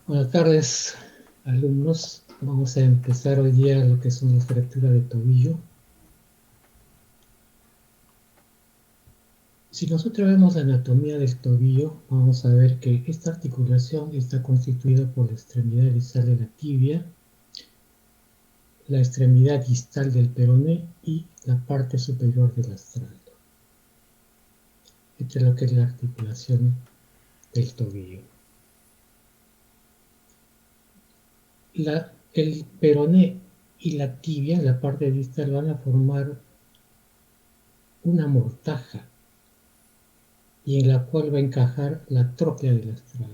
Buenas tardes, alumnos. Vamos a empezar hoy día lo que son las fracturas de tobillo. Si nosotros vemos la anatomía del tobillo, vamos a ver que esta articulación está constituida por la extremidad distal de la tibia, la extremidad distal del peroné y la parte superior del astral. Esta es lo que es la articulación del tobillo. El peroné y la tibia, la parte distal, van a formar una mortaja y en la cual va a encajar la tróclea del astral.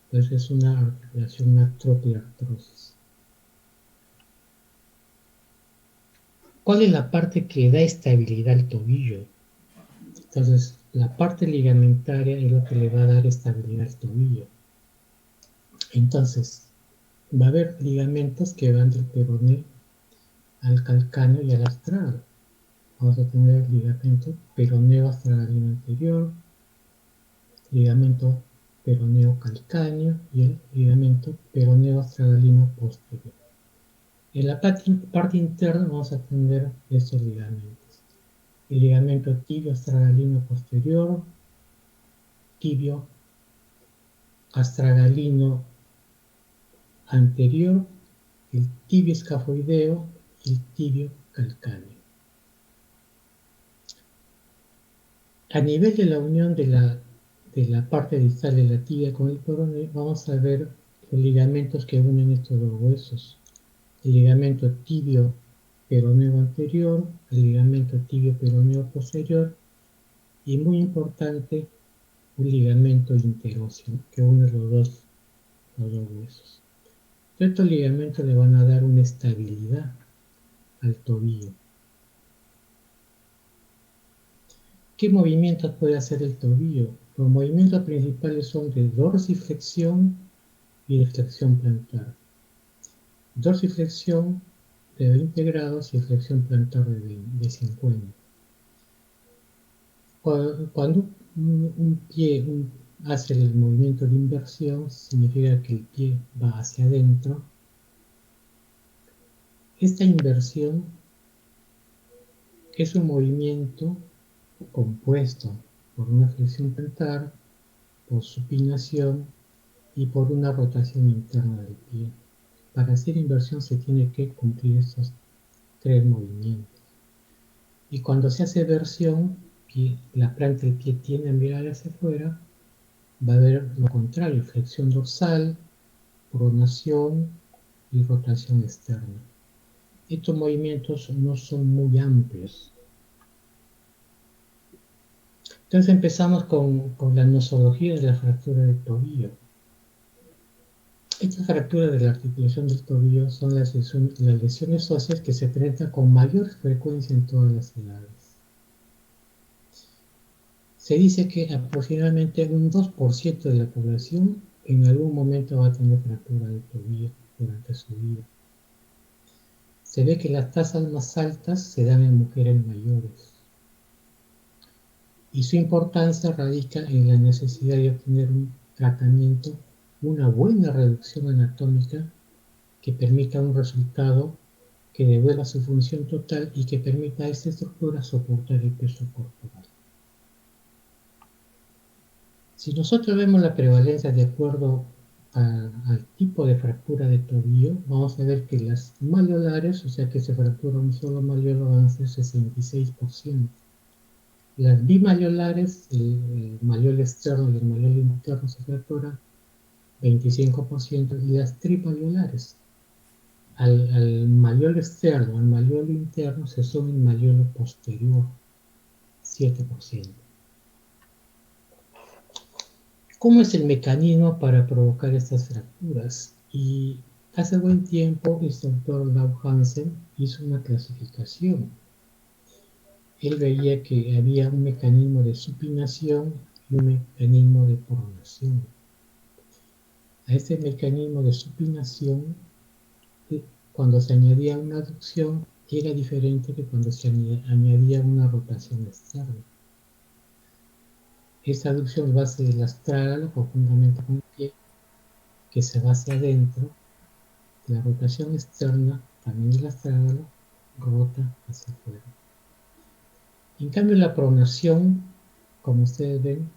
Entonces es una articulación, una trocleartrosis. ¿Cuál es la parte que da estabilidad al tobillo? Entonces, la parte ligamentaria es lo que le va a dar estabilidad al tobillo. Entonces, va a haber ligamentos que van del peroné al calcáneo y al astral. Vamos a tener el ligamento peroneo astragalino anterior, ligamento peroneo calcáneo y el ligamento peroneo astragalino posterior. En la parte interna vamos a tener estos ligamentos. El ligamento tibio astragalino posterior, tibio astragalino anterior, el tibio escafoideo y el tibio calcáneo. A nivel de la unión de la parte distal de la tibia con el peroné, vamos a ver los ligamentos que unen estos dos huesos. El ligamento tibio peroneo anterior, el ligamento tibio peroneo posterior y muy importante, un ligamento interóseo que une los dos huesos. Estos ligamentos le van a dar una estabilidad al tobillo. ¿Qué movimientos puede hacer el tobillo? Los movimientos principales son de dorsiflexión y de flexión plantar. Dorsiflexión de 20 grados y flexión plantar de 50. Cuando un pie hace el movimiento de inversión, significa que el pie va hacia adentro. Esta inversión es un movimiento compuesto por una flexión plantar, por supinación y por una rotación interna del pie. Para hacer inversión se tiene que cumplir estos tres movimientos. Y cuando se hace versión, la planta del pie tiende a mirar hacia afuera, va a haber lo contrario, flexión dorsal, pronación y rotación externa. Estos movimientos no son muy amplios. Entonces empezamos con la nosología de la fractura del tobillo. Estas fracturas de la articulación del tobillo son las lesiones óseas que se presentan con mayor frecuencia en todas las edades. Se dice que aproximadamente un 2% de la población en algún momento va a tener fractura del tobillo durante su vida. Se ve que las tasas más altas se dan en mujeres mayores. Y su importancia radica en la necesidad de obtener un tratamiento, una buena reducción anatómica que permita un resultado que devuelva su función total y que permita a esta estructura soportar el peso corporal. Si nosotros vemos la prevalencia de acuerdo al tipo de fractura de tobillo, vamos a ver que las maleolares, o sea que se fractura un solo maleolo, van a ser 66%. Las bimaleolares, el maleolo externo y el maleolo interno se fracturan 25%, y las trimaleolares, al maleolo externo, al maleolo interno, se suma el maleolo posterior, 7%. ¿Cómo es el mecanismo para provocar estas fracturas? Y hace buen tiempo el doctor Lau Hansen hizo una clasificación. Él veía que había un mecanismo de supinación y un mecanismo de pronación. A este mecanismo de supinación, cuando se añadía una aducción, era diferente que cuando se añadía una rotación externa. Esta aducción va a ser el astrágalo conjuntamente con el pie, que se va hacia adentro, la rotación externa, también el astrágalo, rota hacia afuera. En cambio, la pronación, como ustedes ven,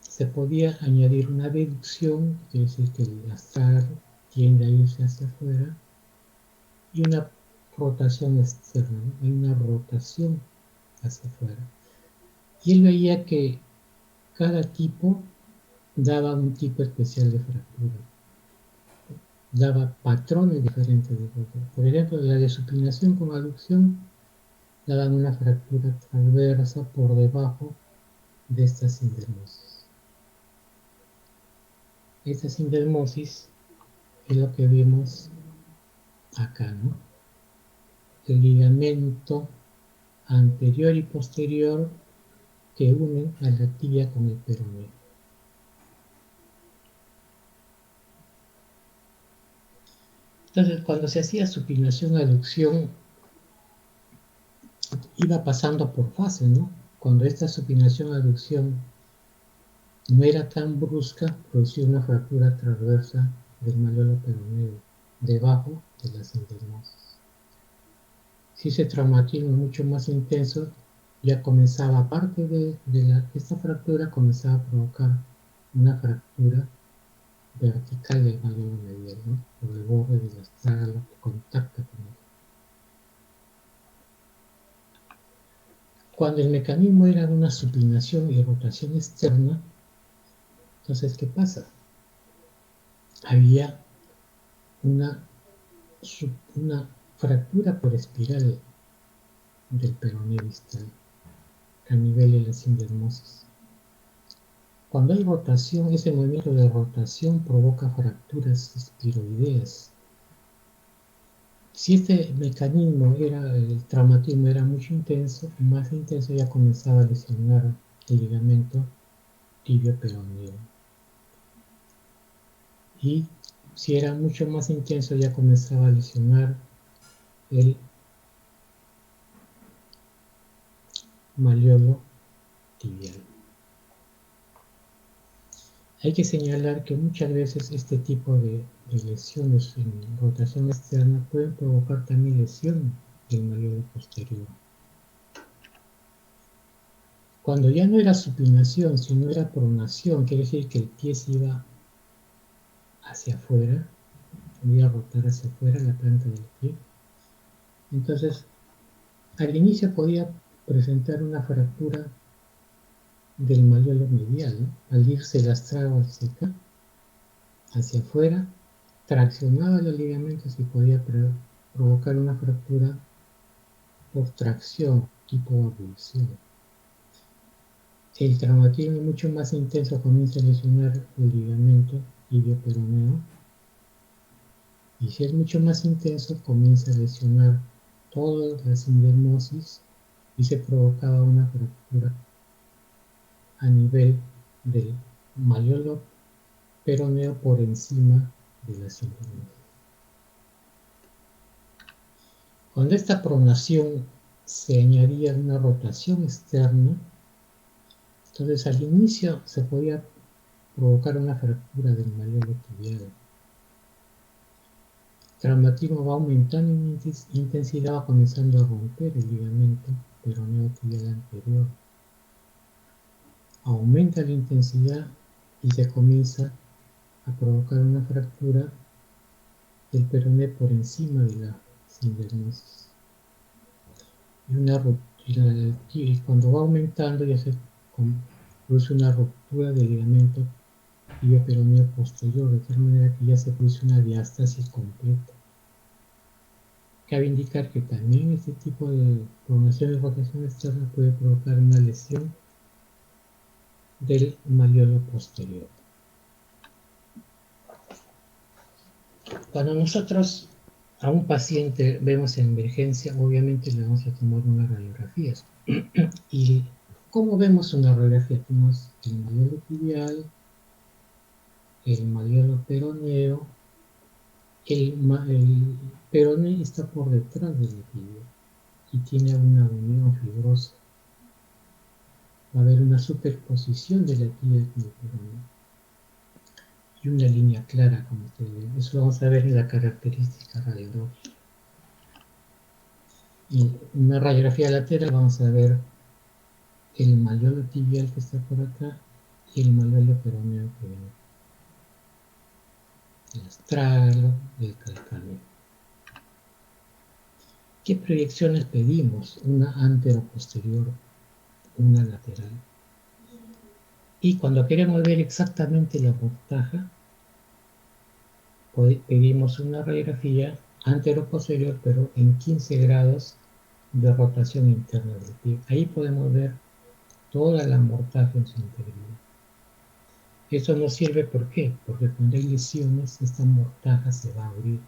se podía añadir una deducción, quiere decir que el astrágalo tiende a irse hacia afuera, y una rotación externa, ¿no? Hay una rotación hacia afuera. Y él veía que cada tipo daba un tipo especial de fractura, daba patrones diferentes de fractura. Por ejemplo, la de supinación con aducción daban una fractura transversa por debajo de esta sindermosis. Esta sindermosis es lo que vemos acá, ¿no? El ligamento anterior y posterior que unen a la tibia con el peroneo. Entonces, cuando se hacía supinación-aducción, iba pasando por fases, ¿no? Cuando esta supinación-aducción no era tan brusca, producía una fractura transversa del malleolo peroneo, debajo de la sindermosis. Si ese traumatismo es mucho más intenso, ya comenzaba, aparte de esta fractura, comenzaba a provocar una fractura vertical del malleolo medial, ¿no? Por el borde del astrágalo que contacta con él. Cuando el mecanismo era una supinación y rotación externa, entonces, ¿qué pasa? Había una fractura por espiral del peroneo distal a nivel de la sindermosis. Cuando hay rotación, ese movimiento de rotación provoca fracturas espiroideas. Si este mecanismo el traumatismo era mucho intenso, más intenso, ya comenzaba a lesionar el ligamento tibio peroneo. Y si era mucho más intenso, ya comenzaba a lesionar el malleolo tibial. Hay que señalar que muchas veces este tipo de lesiones en rotación externa pueden provocar también lesión del malleolo posterior. Cuando ya no era supinación, sino era pronación, quiere decir que el pie se iba hacia afuera, iba a rotar hacia afuera la planta del pie. Entonces, al inicio podía presentar una fractura del malleolo medial, ¿no? Al irse el astrágalo hacia afuera, traccionaba los ligamentos y podía provocar una fractura por tracción, tipo abulsión. El traumatismo es mucho más intenso, comienza a lesionar el ligamento tibio-peroneo, y si es mucho más intenso, comienza a lesionar toda la sindermosis y se provocaba una fractura a nivel del malleolo peroneo por encima de la sindermosis. Cuando esta pronación se añadía una rotación externa, entonces al inicio se podía provocar una fractura del malleolo tibial. El traumatismo va aumentando en intensidad, va comenzando a romper el ligamento peroneo tibial anterior. Aumenta la intensidad y se comienza a provocar una fractura del peroneo por encima de la sindermosis. Y cuando va aumentando ya se produce una ruptura del ligamento tibio-peroneo posterior, de tal manera que ya se produce una diástasis completa. Cabe indicar que también este tipo de pronación y rotación externa puede provocar una lesión del malleolo posterior. Cuando nosotros a un paciente vemos en emergencia, obviamente le vamos a tomar unas radiografías. ¿Y cómo vemos una radiografía? Tenemos el malleolo tibial, el malleolo peroneo. El peroneo está por detrás de la tibia y tiene una unión fibrosa. Va a haber una superposición de la tibia con el peroneo. y una línea clara, como ustedes ven. Eso lo vamos a ver en la característica radiográfica. Y en una radiografía lateral vamos a ver el malleolo tibial que está por acá y el malleolo peroneo que viene. El astragalus y el calcáneo. ¿Qué proyecciones pedimos? Una antero-posterior, una lateral. Y cuando queremos ver exactamente la mortaja, pedimos una radiografía antero-posterior, pero en 15 grados de rotación interna del pie. Ahí podemos ver toda la mortaja en su integridad. Eso nos sirve, ¿por qué? Porque cuando hay lesiones, esta mortaja se va a abrir.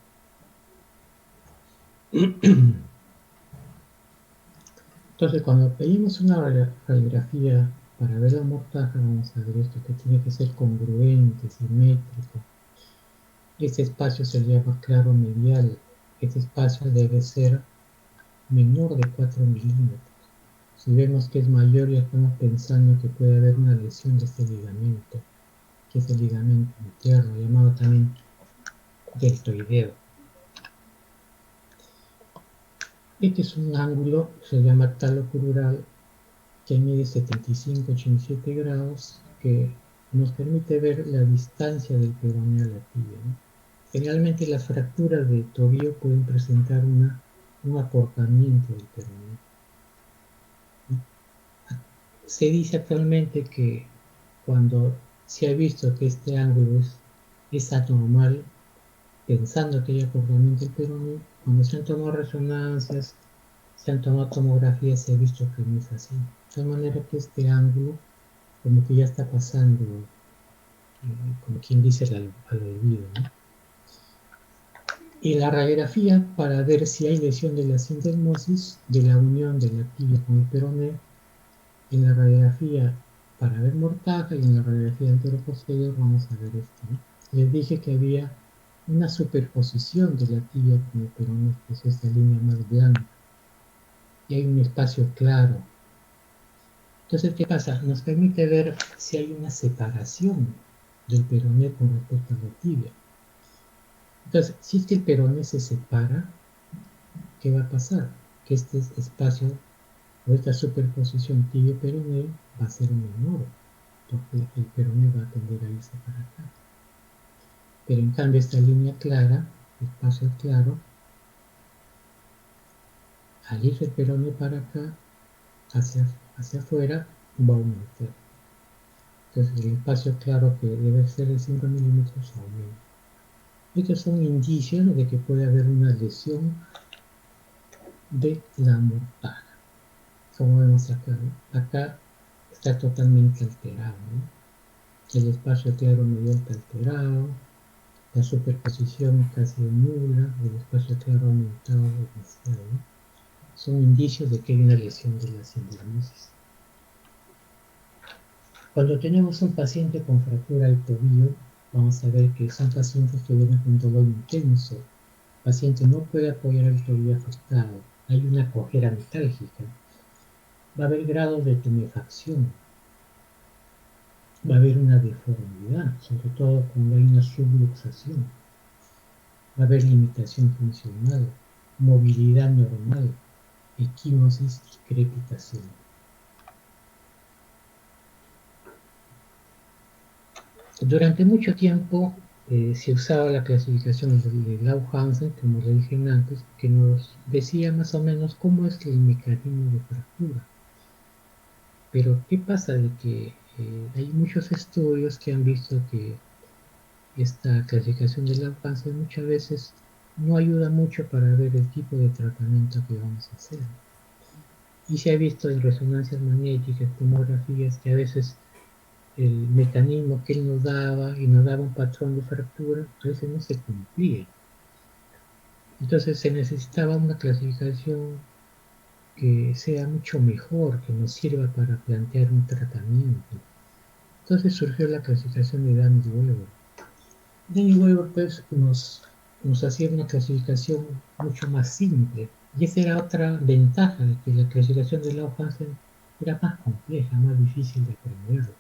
Entonces, cuando pedimos una radiografía para ver la mortaja, vamos a ver esto, que tiene que ser congruente, simétrico. Este espacio se llama claro medial. Este espacio debe ser menor de 4 milímetros. Si vemos que es mayor, ya estamos pensando que puede haber una lesión de este ligamento, que es el ligamento interno, llamado también deltoideo. Este es un ángulo, se llama talocrural, que mide 75-87 grados, que nos permite ver la distancia del peroneo a la tibia, ¿no? Generalmente las fracturas de tobillo pueden presentar un acortamiento del peroneo. Se dice actualmente que cuando se ha visto que este ángulo es anormal, pensando que hay acortamiento del peroneo, cuando se han tomado resonancias, se han tomado tomografías, se ha visto que no es así. De tal manera que este ángulo como que ya está pasando, como quien dice, al olvido, ¿no? Y la radiografía para ver si hay lesión de la sindesmosis, de la unión de la tibia con el peroneo, en la radiografía para ver mortaja y en la radiografía anteroposterior vamos a ver esto, ¿no? Les dije que había una superposición de la tibia con el peroneo, que es esta línea más blanca, y hay un espacio claro. Entonces, ¿qué pasa? Nos permite ver si hay una separación del peroneo con respecto a la tibia. Entonces, si es que el peroneo se separa, ¿qué va a pasar? Que este espacio o esta superposición tibio-peroneo va a ser menor, porque el peroneo va a tender a irse para acá. Pero en cambio esta línea clara, espacio claro, al irse el peroneo para acá, hacia afuera, va a aumentar. Entonces el espacio claro que debe ser de 5 milímetros aumenta. Estos son indicios de que puede haber una lesión de la mortaja. Como vemos acá, ¿no? Acá está totalmente alterado, ¿no? El espacio claro medial está alterado, la superposición casi nula, el espacio claro aumentado demasiado, ¿no? Son indicios de que hay una lesión de la sindesmosis. Cuando tenemos un paciente con fractura del tobillo, vamos a ver que son pacientes que vienen con dolor intenso. El paciente no puede apoyar el tobillo afectado, hay una cojera metálgica, va a haber grados de tumefacción, va a haber una deformidad, sobre todo cuando hay una subluxación, va a haber limitación funcional, movilidad normal, equimosis y crepitación. Durante mucho tiempo se usaba la clasificación de Lau-Hansen, como le dije antes, que nos decía más o menos cómo es el mecanismo de fractura. Pero ¿qué pasa? De que hay muchos estudios que han visto que esta clasificación de Lau-Hansen muchas veces no ayuda mucho para ver el tipo de tratamiento que vamos a hacer. Y se ha visto en resonancias magnéticas, tomografías, que a veces el mecanismo que él nos daba y nos daba un patrón de fractura, a veces no se cumplía. Entonces se necesitaba una clasificación que sea mucho mejor, que nos sirva para plantear un tratamiento. Entonces surgió la clasificación de Danny Weber. Danny Weber pues, nos hacía una clasificación mucho más simple. Y esa era otra ventaja, de que la clasificación de Lau-Hansen era más compleja, más difícil de aprender.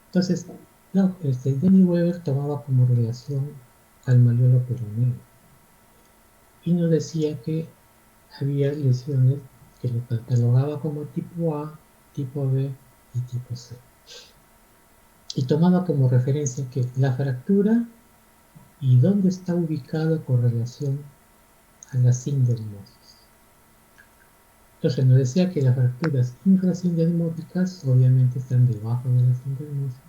Entonces, No, Danny Weber tomaba como relación al malleolo peroneo y nos decía que había lesiones que lo catalogaba como tipo A, tipo B y tipo C. Y tomaba como referencia que la fractura y dónde está ubicado con relación a la sindesmosis. Entonces nos decía que las fracturas infrasindesmóticas obviamente están debajo de la sindesmosis,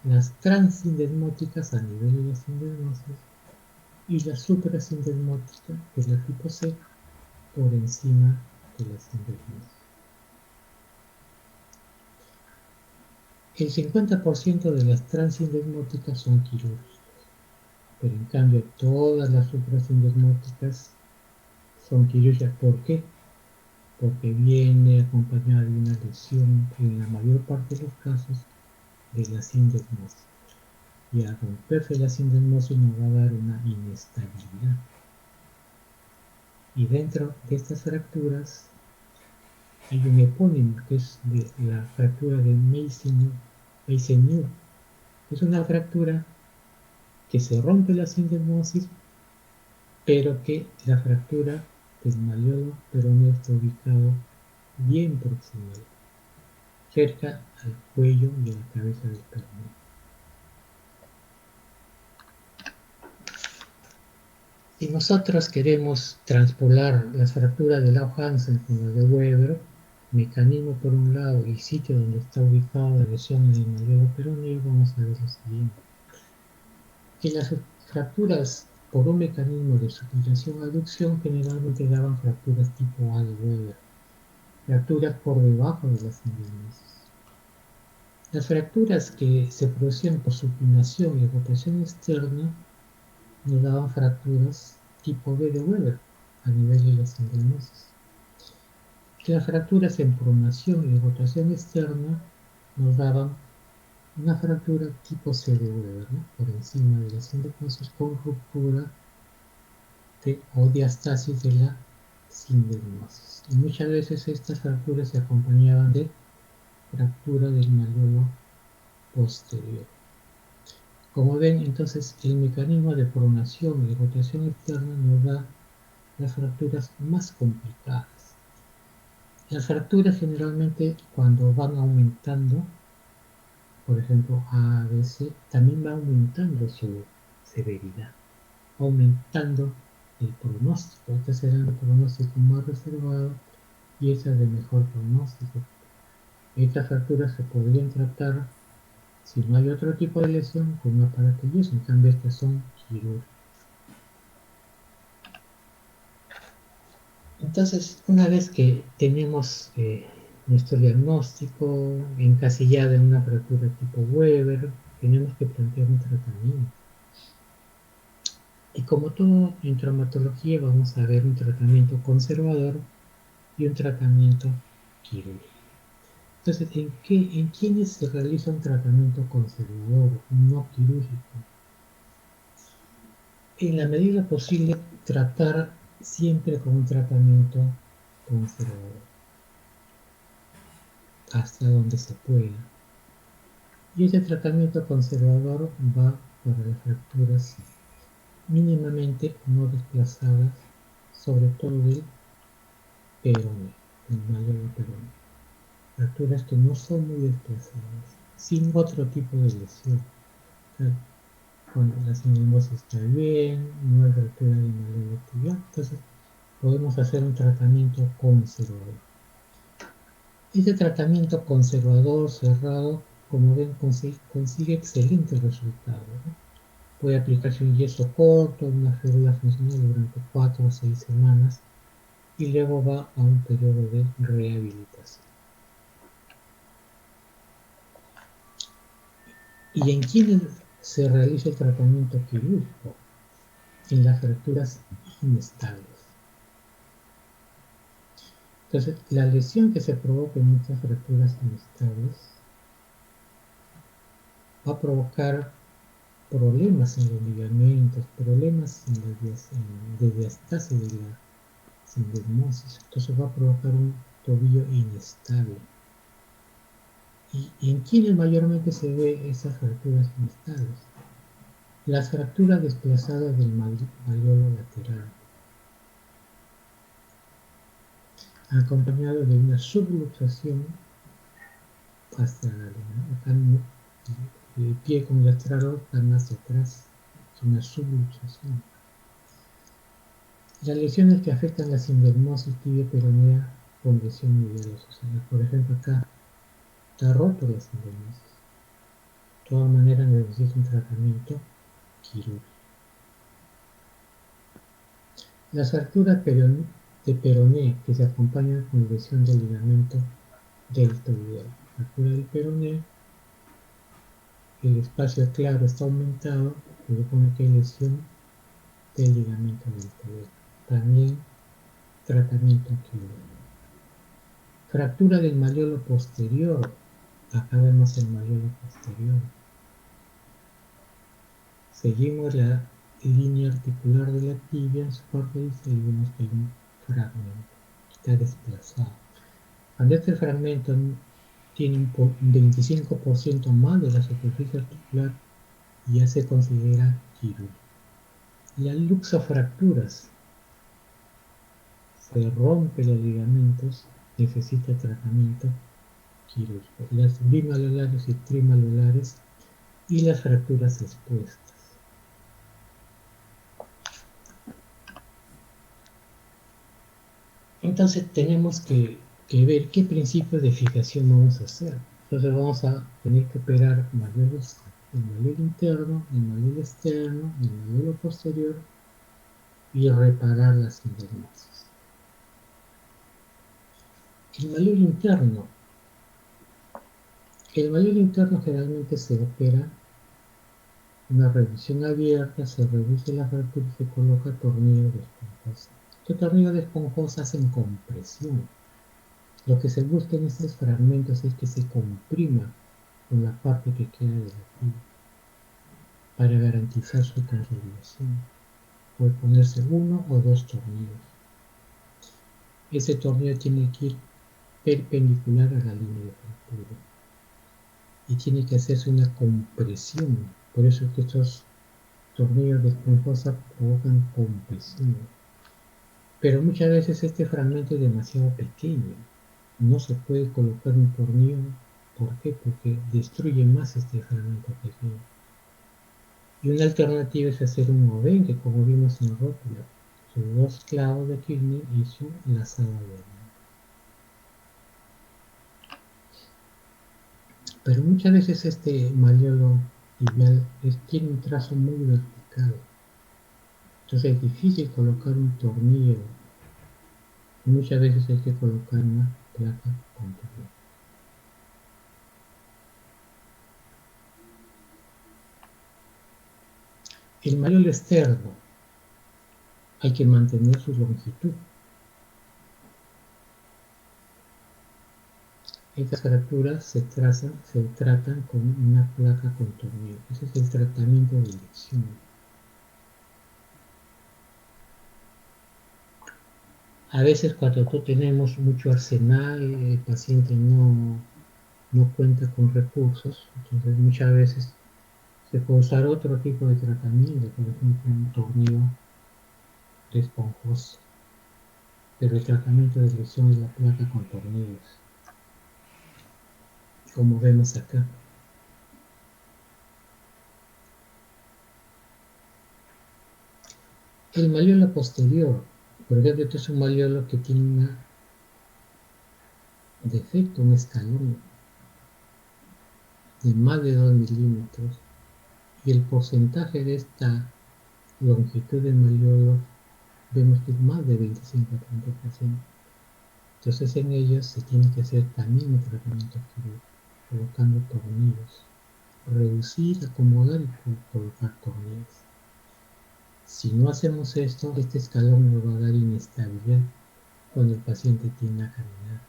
las transindesmóticas a nivel de la sindesmosis y la suprasindesmótica, que es la tipo C, por encima de la sindesmosis. El 50% de las transindesmóticas son quirúrgicas, pero en cambio todas las suprasindesmóticas son quirúrgicas. ¿Por qué? Porque viene acompañada de una lesión, en la mayor parte de los casos, de la sindesmosis. Y al romperse la sindesmosis nos va a dar una inestabilidad. Y dentro de estas fracturas hay un epónimo que es de la fractura de Mason-New, que es una fractura que se rompe la sindesmosis, pero que la fractura del malleolo peroneo está ubicado bien proximal, cerca al cuello y a la cabeza del peroneo. Si nosotros queremos transpolar las fracturas de Lau-Hansen con las de Weber, mecanismo por un lado y sitio donde está ubicada la lesión en el malleolo peroneo, vamos a ver lo siguiente. Que las fracturas por un mecanismo de supinación-aducción generalmente daban fracturas tipo A de Weber, fracturas por debajo de las sindesmosis. Las fracturas que se producían por supinación y rotación externa nos daban fracturas tipo B de Weber a nivel de la sindesmosis. Las fracturas en pronación y rotación externa nos daban una fractura tipo C de Weber, ¿no? Por encima de la sindesmosis con ruptura o diastasis de la sindesmosis. Y muchas veces estas fracturas se acompañaban de fractura del malleolo posterior. Como ven, entonces el mecanismo de pronación y rotación externa nos da las fracturas más complicadas. Las fracturas generalmente cuando van aumentando, por ejemplo A, B, C, también va aumentando su severidad, aumentando el pronóstico. Este será el pronóstico más reservado y esa de mejor pronóstico. Estas fracturas se podrían tratar si no hay otro tipo de lesión con un aparato yeso, en cambio estas son quirúrgicas. Entonces, una vez que tenemos nuestro diagnóstico encasillado en una fractura tipo Weber, tenemos que plantear un tratamiento. Y como todo en traumatología, vamos a ver un tratamiento conservador y un tratamiento quirúrgico. Entonces, ¿en quiénes se realiza un tratamiento conservador, no quirúrgico? En la medida posible, tratar siempre con un tratamiento conservador, hasta donde se pueda. Y ese tratamiento conservador va para las fracturas mínimamente no desplazadas, sobre todo del peroneo, del malleolo peroneo. Fracturas que no son muy desplazadas, sin otro tipo de lesión. O sea, cuando la sindesmosis está bien, no hay fractura del malleolo tibial, entonces podemos hacer un tratamiento conservador. Este tratamiento conservador cerrado, como ven, consigue excelentes resultados, ¿no? Puede aplicarse un yeso corto, una férula funcional durante 4 o 6 semanas y luego va a un periodo de rehabilitación. ¿Y en quiénes se realiza el tratamiento quirúrgico? En las fracturas inestables. Entonces, la lesión que se provoca en estas fracturas inestables va a provocar problemas en los ligamentos, problemas en de diastasis de la sindesmosis. Entonces va a provocar un tobillo inestable. ¿Y en quiénes mayormente se ve esas fracturas inestables? Las fracturas desplazadas del malleolo lateral, acompañado de una subluxación astral. Acá el pie con el astralo están hacia atrás, es una subluxación. Las lesiones que afectan la sindesmosis tibia peronea con lesión medial asociada. Por ejemplo, acá está roto la sindesmosis. De todas maneras necesita un tratamiento quirúrgico. Las fracturas de peroné que se acompañan con lesión del ligamento deltoideo. Fractura del peroné, el espacio claro está aumentado, se supone que hay lesión del ligamento deltoideo. También tratamiento quirúrgico. Fractura del malleolo posterior. Acá vemos el malleolo posterior. Seguimos la línea articular de la tibia en su parte y vemos que hay un fragmento que está desplazado. Cuando este fragmento tiene un 25% más de la superficie articular, ya se considera quirúrgico. Las luxofracturas, se rompe los ligamentos, necesita tratamiento quirúrgico. Las bimalolares y trimalolares y las fracturas expuestas. Entonces tenemos que ver qué principios de fijación vamos a hacer. Entonces vamos a tener que operar malleolos, el malleolo interno, el malleolo externo, el malleolo posterior y reparar las sindesmosis. El malleolo interno generalmente se opera una revisión abierta, se reduce la fractura y se coloca tornillo de esponjosa. Estos tornillos de esponjosa hacen compresión. Lo que se busca en estos fragmentos es que se comprima con la parte que queda de la tibia para garantizar su consolidación. Puede ponerse uno o dos tornillos. Ese tornillo tiene que ir perpendicular a la línea de fractura y tiene que hacerse una compresión. Por eso es que estos tornillos de esponjosa provocan compresión. Pero muchas veces este fragmento es demasiado pequeño. No se puede colocar un tornillo. ¿Por qué? Porque destruye más este fragmento pequeño. Y una alternativa es hacer un oven, que como vimos en el rótulo, sus dos clavos de Kirchner y su lazada de oven. Pero muchas veces este malleolo tibial tiene un trazo muy vertical. Entonces es difícil colocar un tornillo. Muchas veces hay que colocar una placa con tornillo. El malleolo externo hay que mantener su longitud. Estas fracturas se tratan con una placa con tornillo. Ese es el tratamiento de elección. A veces cuando no tenemos mucho arsenal, el paciente no cuenta con recursos, entonces muchas veces se puede usar otro tipo de tratamiento, por ejemplo un tornillo de esponjoso, pero el tratamiento de lesión es la placa con tornillos, como vemos acá. El malleolo posterior, por ejemplo, este es un malleolo que tiene un defecto, un escalón de más de 2 milímetros, y el porcentaje de esta longitud del malleolo vemos que es más de 25-30%. Entonces en ellos se tiene que hacer también un tratamiento quirúrgico, colocando tornillos, reducir, acomodar y colocar tornillos. Si no hacemos esto, este escalón nos va a dar inestabilidad cuando el paciente tiende a caminar.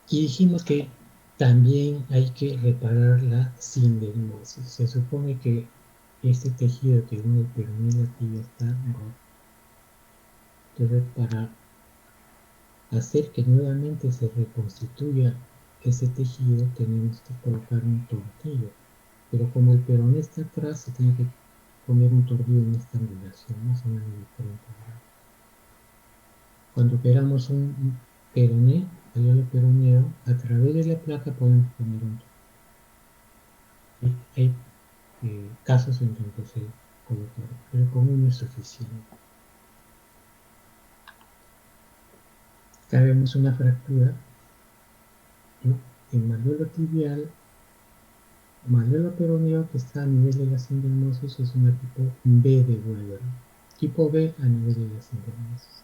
Y dijimos que también hay que reparar la sindesmosis. Se supone que este tejido que une el peroné y la tibia está roto. Entonces, para hacer que nuevamente se reconstituya ese tejido, tenemos que colocar un tornillo. Pero como el peroné está atrás, se tiene que poner un tornillo en esta angulación, más o menos de 30 grados. Cuando operamos un peroné, el peroneo, a través de la placa podemos poner un tornillo. Hay casos en donde se coloca, pero con uno es suficiente. Acá vemos una fractura, ¿no? En malleolo tibial, malleolo peroneo que está a nivel de la sindenosis es una tipo B de Weber. Tipo B a nivel de la sindenosis.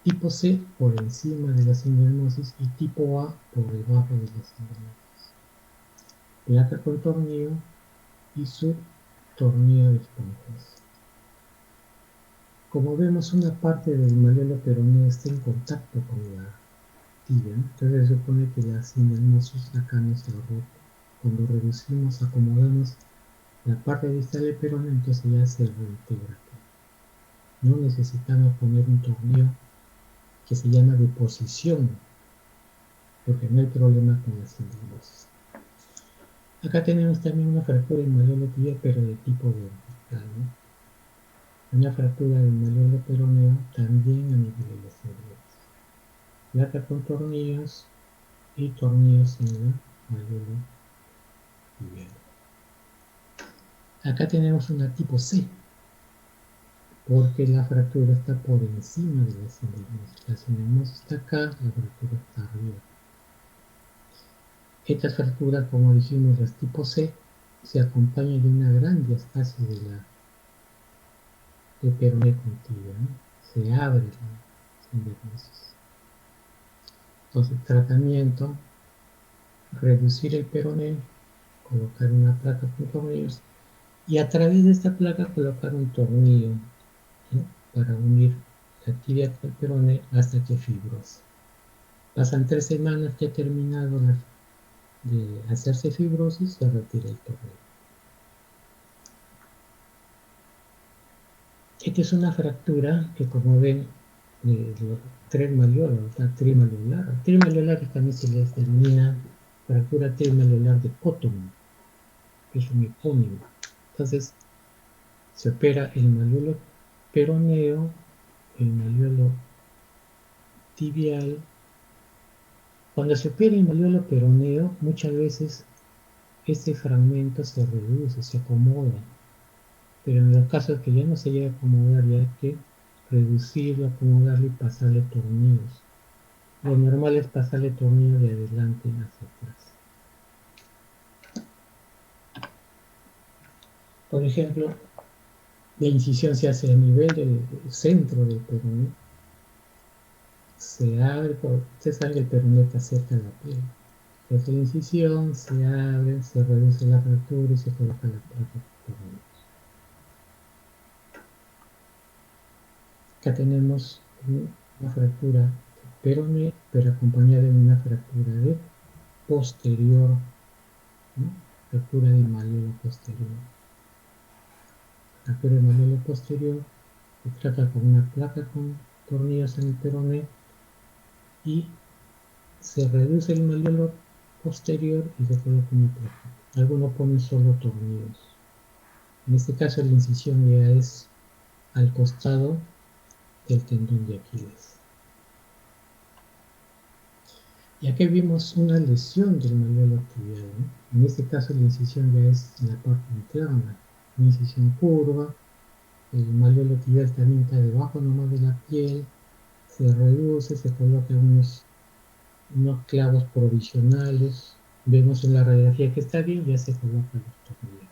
Tipo C por encima de la sindenosis y tipo A por debajo de la sindenosis. Placa con tornillo y su tornillo de esponjas. Como vemos, una parte del malleolo peroneo está en contacto con la tibia, ¿no? Entonces se supone que la sindenosis acá no se ha roto. Cuando reducimos, acomodamos la parte distal del peroneo, entonces ya se reintegra. No necesitamos poner un tornillo que se llama de posición, porque no hay problema con la sindenosis. Acá tenemos también una fractura del malleolo tibial, pero de tipo vertical, ¿no? Una fractura del malleolo peroneo también a nivel de la sindenosis. Placa con tornillos y tornillos en la malleolo tibial. Acá tenemos una tipo C, porque la fractura está por encima de la sindenosis. La sindenosis está acá, la fractura está arriba. Estas fracturas, como dijimos, las tipo C, se acompañan de una gran diastasis de peroné con tibia, ¿no? Se abre la sindenosis. Entonces, tratamiento, reducir el peroné, colocar una placa con tornillos y a través de esta placa colocar un tornillo, ¿no? Para unir la tibia con el peroné hasta que fibrose. Pasan 3 semanas que ha terminado de hacerse fibrosis, se retira el tornillo. Esta es una fractura que, como ven, trimaleolar. Trimaleolar también se les denomina fractura trimaleolar de Cotton, que es un epónimo. Entonces, se opera el malleolo peroneo, el malleolo tibial. Cuando se opera el malleolo peroneo, muchas veces este fragmento se reduce, se acomoda. Pero en los casos que ya no se llega a acomodar, ya hay que reducirlo, acomodarlo y pasarle tornillos. Lo normal es pasarle tornillos de adelante hacia atrás. Por ejemplo, la incisión se hace a nivel del centro del peroné. Se abre, se sabe que el peroné está cerca de la piel. Se hace la incisión, se abre, se reduce la fractura y se coloca la placa de tornillos. Acá tenemos una fractura de peroné, pero acompañada de una fractura de posterior, ¿no? Fractura del malleolo posterior. Fractura del malleolo posterior se trata con una placa con tornillos en el peroné y se reduce el malleolo posterior y se coloca una placa. Algunos ponen solo tornillos. En este caso la incisión ya es al costado del tendón de Aquiles. Y aquí vimos una lesión del malleolo tibial, ¿no? En este caso la incisión ya es en la parte interna, una incisión curva, el malleolo tibial también está debajo nomás de la piel, se reduce, se colocan unos clavos provisionales, vemos en la radiografía que está bien, ya se colocan los tornillos.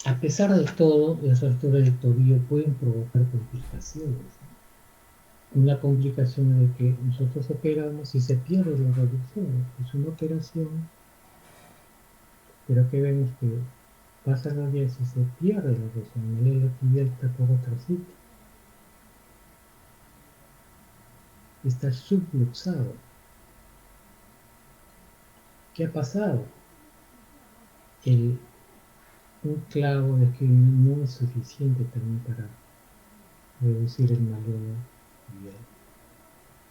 A pesar de todo, las fracturas del tobillo pueden provocar complicaciones, ¿no? Una complicación es que nosotros operamos y se pierde la reducción. Es una operación, pero que vemos que pasa los días y se pierde la reducción. El malleolo tibial está por otro sitio. Está subluxado. ¿Qué ha pasado? Un clavo de que no es suficiente también para reducir el maleolo tibial.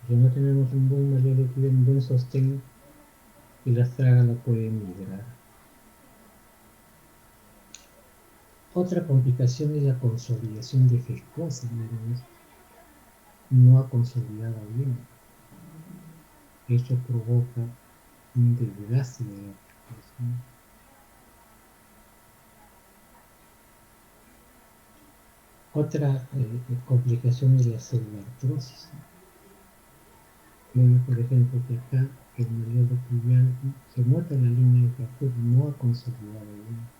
Si no tenemos un buen maleolo tibial, un buen sostén, el astrágalo puede migrar. Otra complicación es la consolidación defectuosa en el organismo. No ha consolidado bien. Esto provoca un desgaste de la articulación. Otra complicación es la pseudoartrosis. Vemos, por ejemplo, que acá el maleolo tibial se nota la línea de fractura, no ha consolidado bien.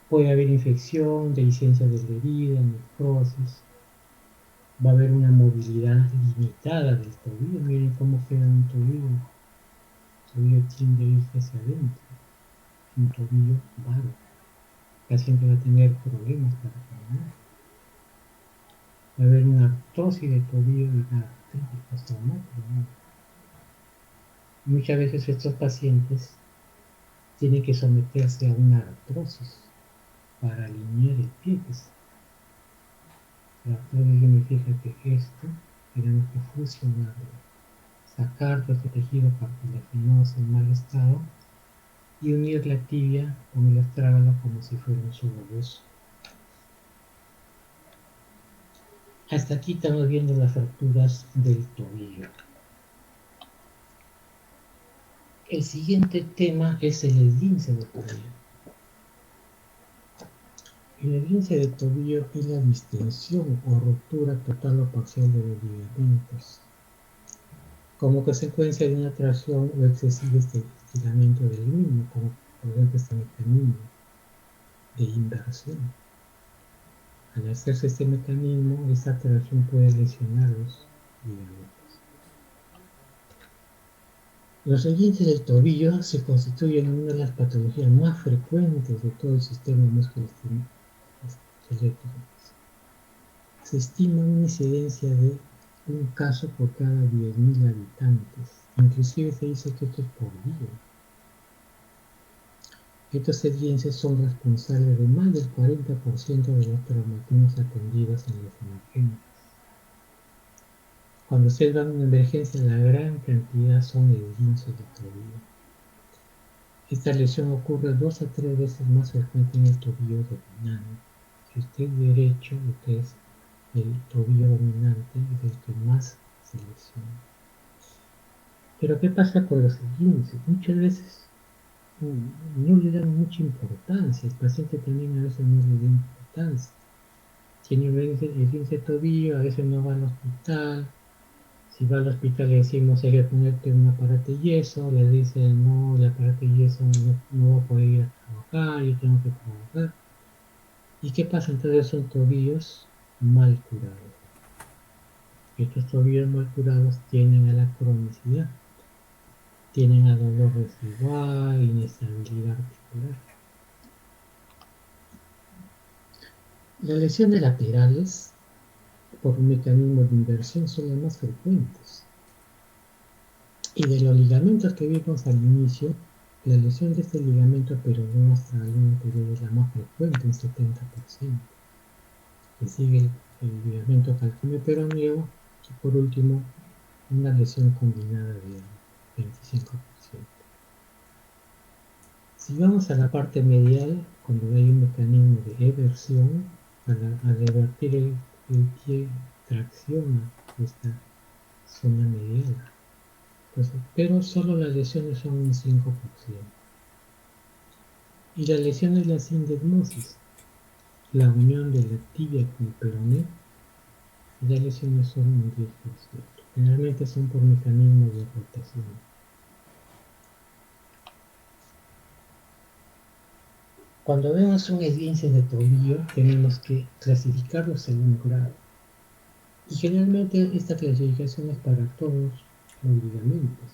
Puede haber infección, dehiscencia de la herida, necrosis. Va a haber una movilidad limitada del tobillo. Miren cómo queda un tobillo. El tobillo tiende a irse hacia adentro. Un tobillo varo. El paciente va a tener problemas para caminar. Va a haber una artrosis de tobillo y una artritis postraumática, ¿no? Muchas veces estos pacientes tienen que someterse a una artrosis para alinear el pie. La artrosis significa que esto tenemos que fusionarlo, sacar todo este tejido cartilaginoso en mal estado y unir la tibia con el astrágalo como si fuera un solo hueso. Hasta aquí estamos viendo las fracturas del tobillo. El siguiente tema es el esguince del tobillo. El esguince del tobillo es la distensión o ruptura total o parcial de los ligamentos, como consecuencia de una tracción o excesivo estiramiento del mismo, como por ejemplo este mecanismo de inversión. Al hacerse este mecanismo, esta tracción puede lesionar los ligamentos. Los esguinces del tobillo se constituyen una de las patologías más frecuentes de todo el sistema musculoesquelético. Se estima una incidencia de un caso por cada 10.000 habitantes. Inclusive se dice que esto es por día. Estos esguinces son responsables de más del 40% de los traumatismos atendidos en las emergencias. Cuando se da una emergencia, la gran cantidad son esguinces de tobillo. Esta lesión ocurre 2 a 3 veces más frecuente en el tobillo dominante. Si usted es derecho, usted es el tobillo dominante es el que más se lesiona. Pero ¿qué pasa con los esguinces? Muchas veces no le dan mucha importancia, el paciente también a veces no le da importancia. Tiene un esguince de tobillo, a veces no va al hospital. Si va al hospital le decimos hay que ponerte un aparato de yeso, le dicen no, el aparato de yeso no va a poder ir a trabajar, yo tengo que trabajar. ¿Y qué pasa? Entonces son tobillos mal curados. Estos tobillos mal curados tienden a la cronicidad, tienden a dolor residual, inestabilidad articular. Las lesiones laterales por un mecanismo de inversión son las más frecuentes. Y de los ligamentos que vimos al inicio, la lesión de este ligamento peroneo astrágalo anterior es la más frecuente, un 70%. Le sigue el ligamento calcáneo peroneo y por último una lesión combinada de 25%. Si vamos a la parte medial, cuando hay un mecanismo de eversión, al revertir el pie tracciona esta zona medial. Entonces, pero solo las lesiones son un 5%. Y las lesiones de la sindesmosis, la unión de la tibia con el peroné, las lesiones son un 10%. Generalmente son por mecanismos de rotación. Cuando vemos un esguince de tobillo, tenemos que clasificarlo según grado. Y generalmente esta clasificación es para todos los ligamentos.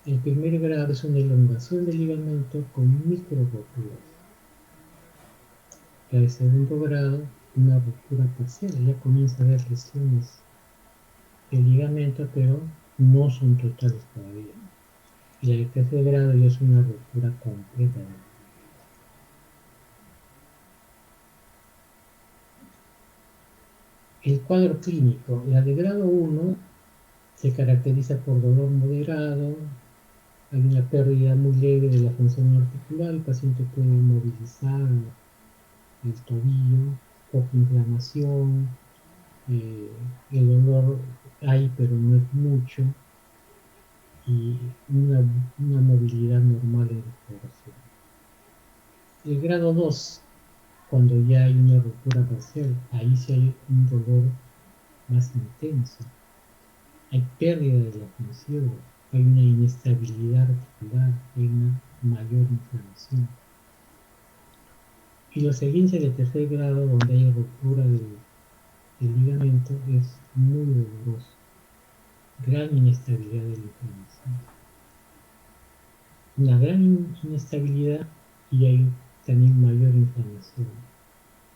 El primer grado es una elongación del ligamento con micro-roturas. El segundo grado, una ruptura parcial. Ya comienza a haber lesiones del ligamento, pero no son totales todavía. Y el tercer grado ya es una ruptura completa. El cuadro clínico, la de grado 1 se caracteriza por dolor moderado, hay una pérdida muy leve de la función articular, el paciente puede movilizar el tobillo, poca inflamación, eh, el dolor hay pero no es mucho y una movilidad normal en el torso. El grado 2, cuando ya hay una ruptura parcial, ahí sí hay un dolor más intenso, hay pérdida de la función, hay una inestabilidad articular, hay una mayor inflamación. Y los esguinces de tercer grado, donde hay ruptura del ligamento, es muy doloroso, gran inestabilidad de la inflamación. Una gran inestabilidad y hay también mayor inflamación.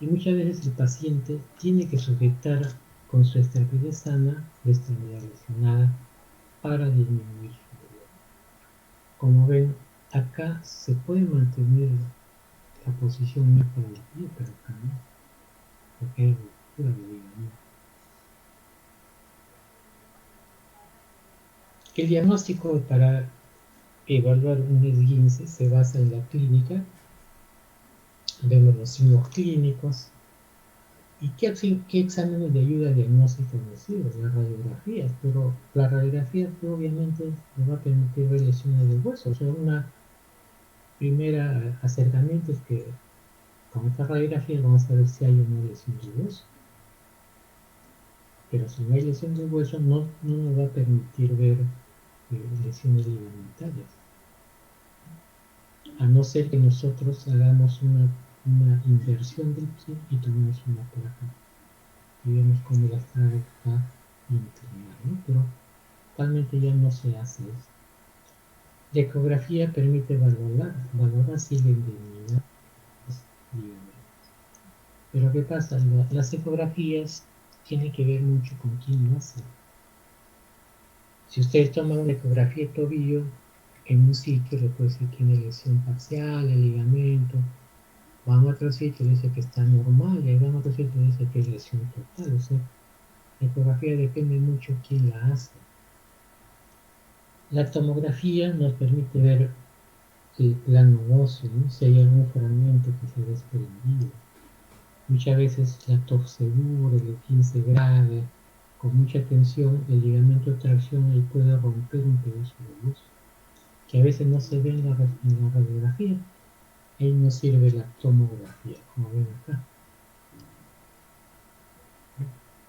Y muchas veces el paciente tiene que sujetar con su extremidad sana la extremidad lesionada para disminuir su dolor. Como ven, acá se puede mantener la posición para el pie, pero acá no, porque hay ruptura del ligamento. El diagnóstico para evaluar un esguince se basa en la clínica, vemos los signos clínicos y qué exámenes de ayuda diagnóstica nos sirven, las radiografías, pero la radiografía obviamente nos va a permitir ver lesiones del hueso. O sea, una primera acercamiento es que con esta radiografía vamos a ver si hay una lesión del hueso. Pero si no hay lesión del hueso, no nos va a permitir ver lesiones ligamentarias. A no ser que nosotros hagamos una inversión del pie y tomemos una placa y vemos cómo la estrada está inclinada, ¿no? Pero actualmente ya no se hace eso. La ecografía permite valorar si la indemnidad es libre. Pero ¿qué pasa? Las ecografías tienen que ver mucho con quién lo hace. Si ustedes toman una ecografía de tobillo, en un sitio le puede decir que tiene lesión parcial, el ligamento, van a otro sitio y dice que está normal, y van a otro sitio y dice que es lesión total. O sea, la ecografía depende mucho quién la hace. La tomografía nos permite ver el plano óseo, ¿no? Si hay algún fragmento que se ha desprendido. Muchas veces la torcedura, el esguince grave, con mucha tensión, el ligamento de tracción ahí puede romper un pedazo de hueso, que a veces no se ve en la radiografía. Ahí no sirve la tomografía, como ven acá.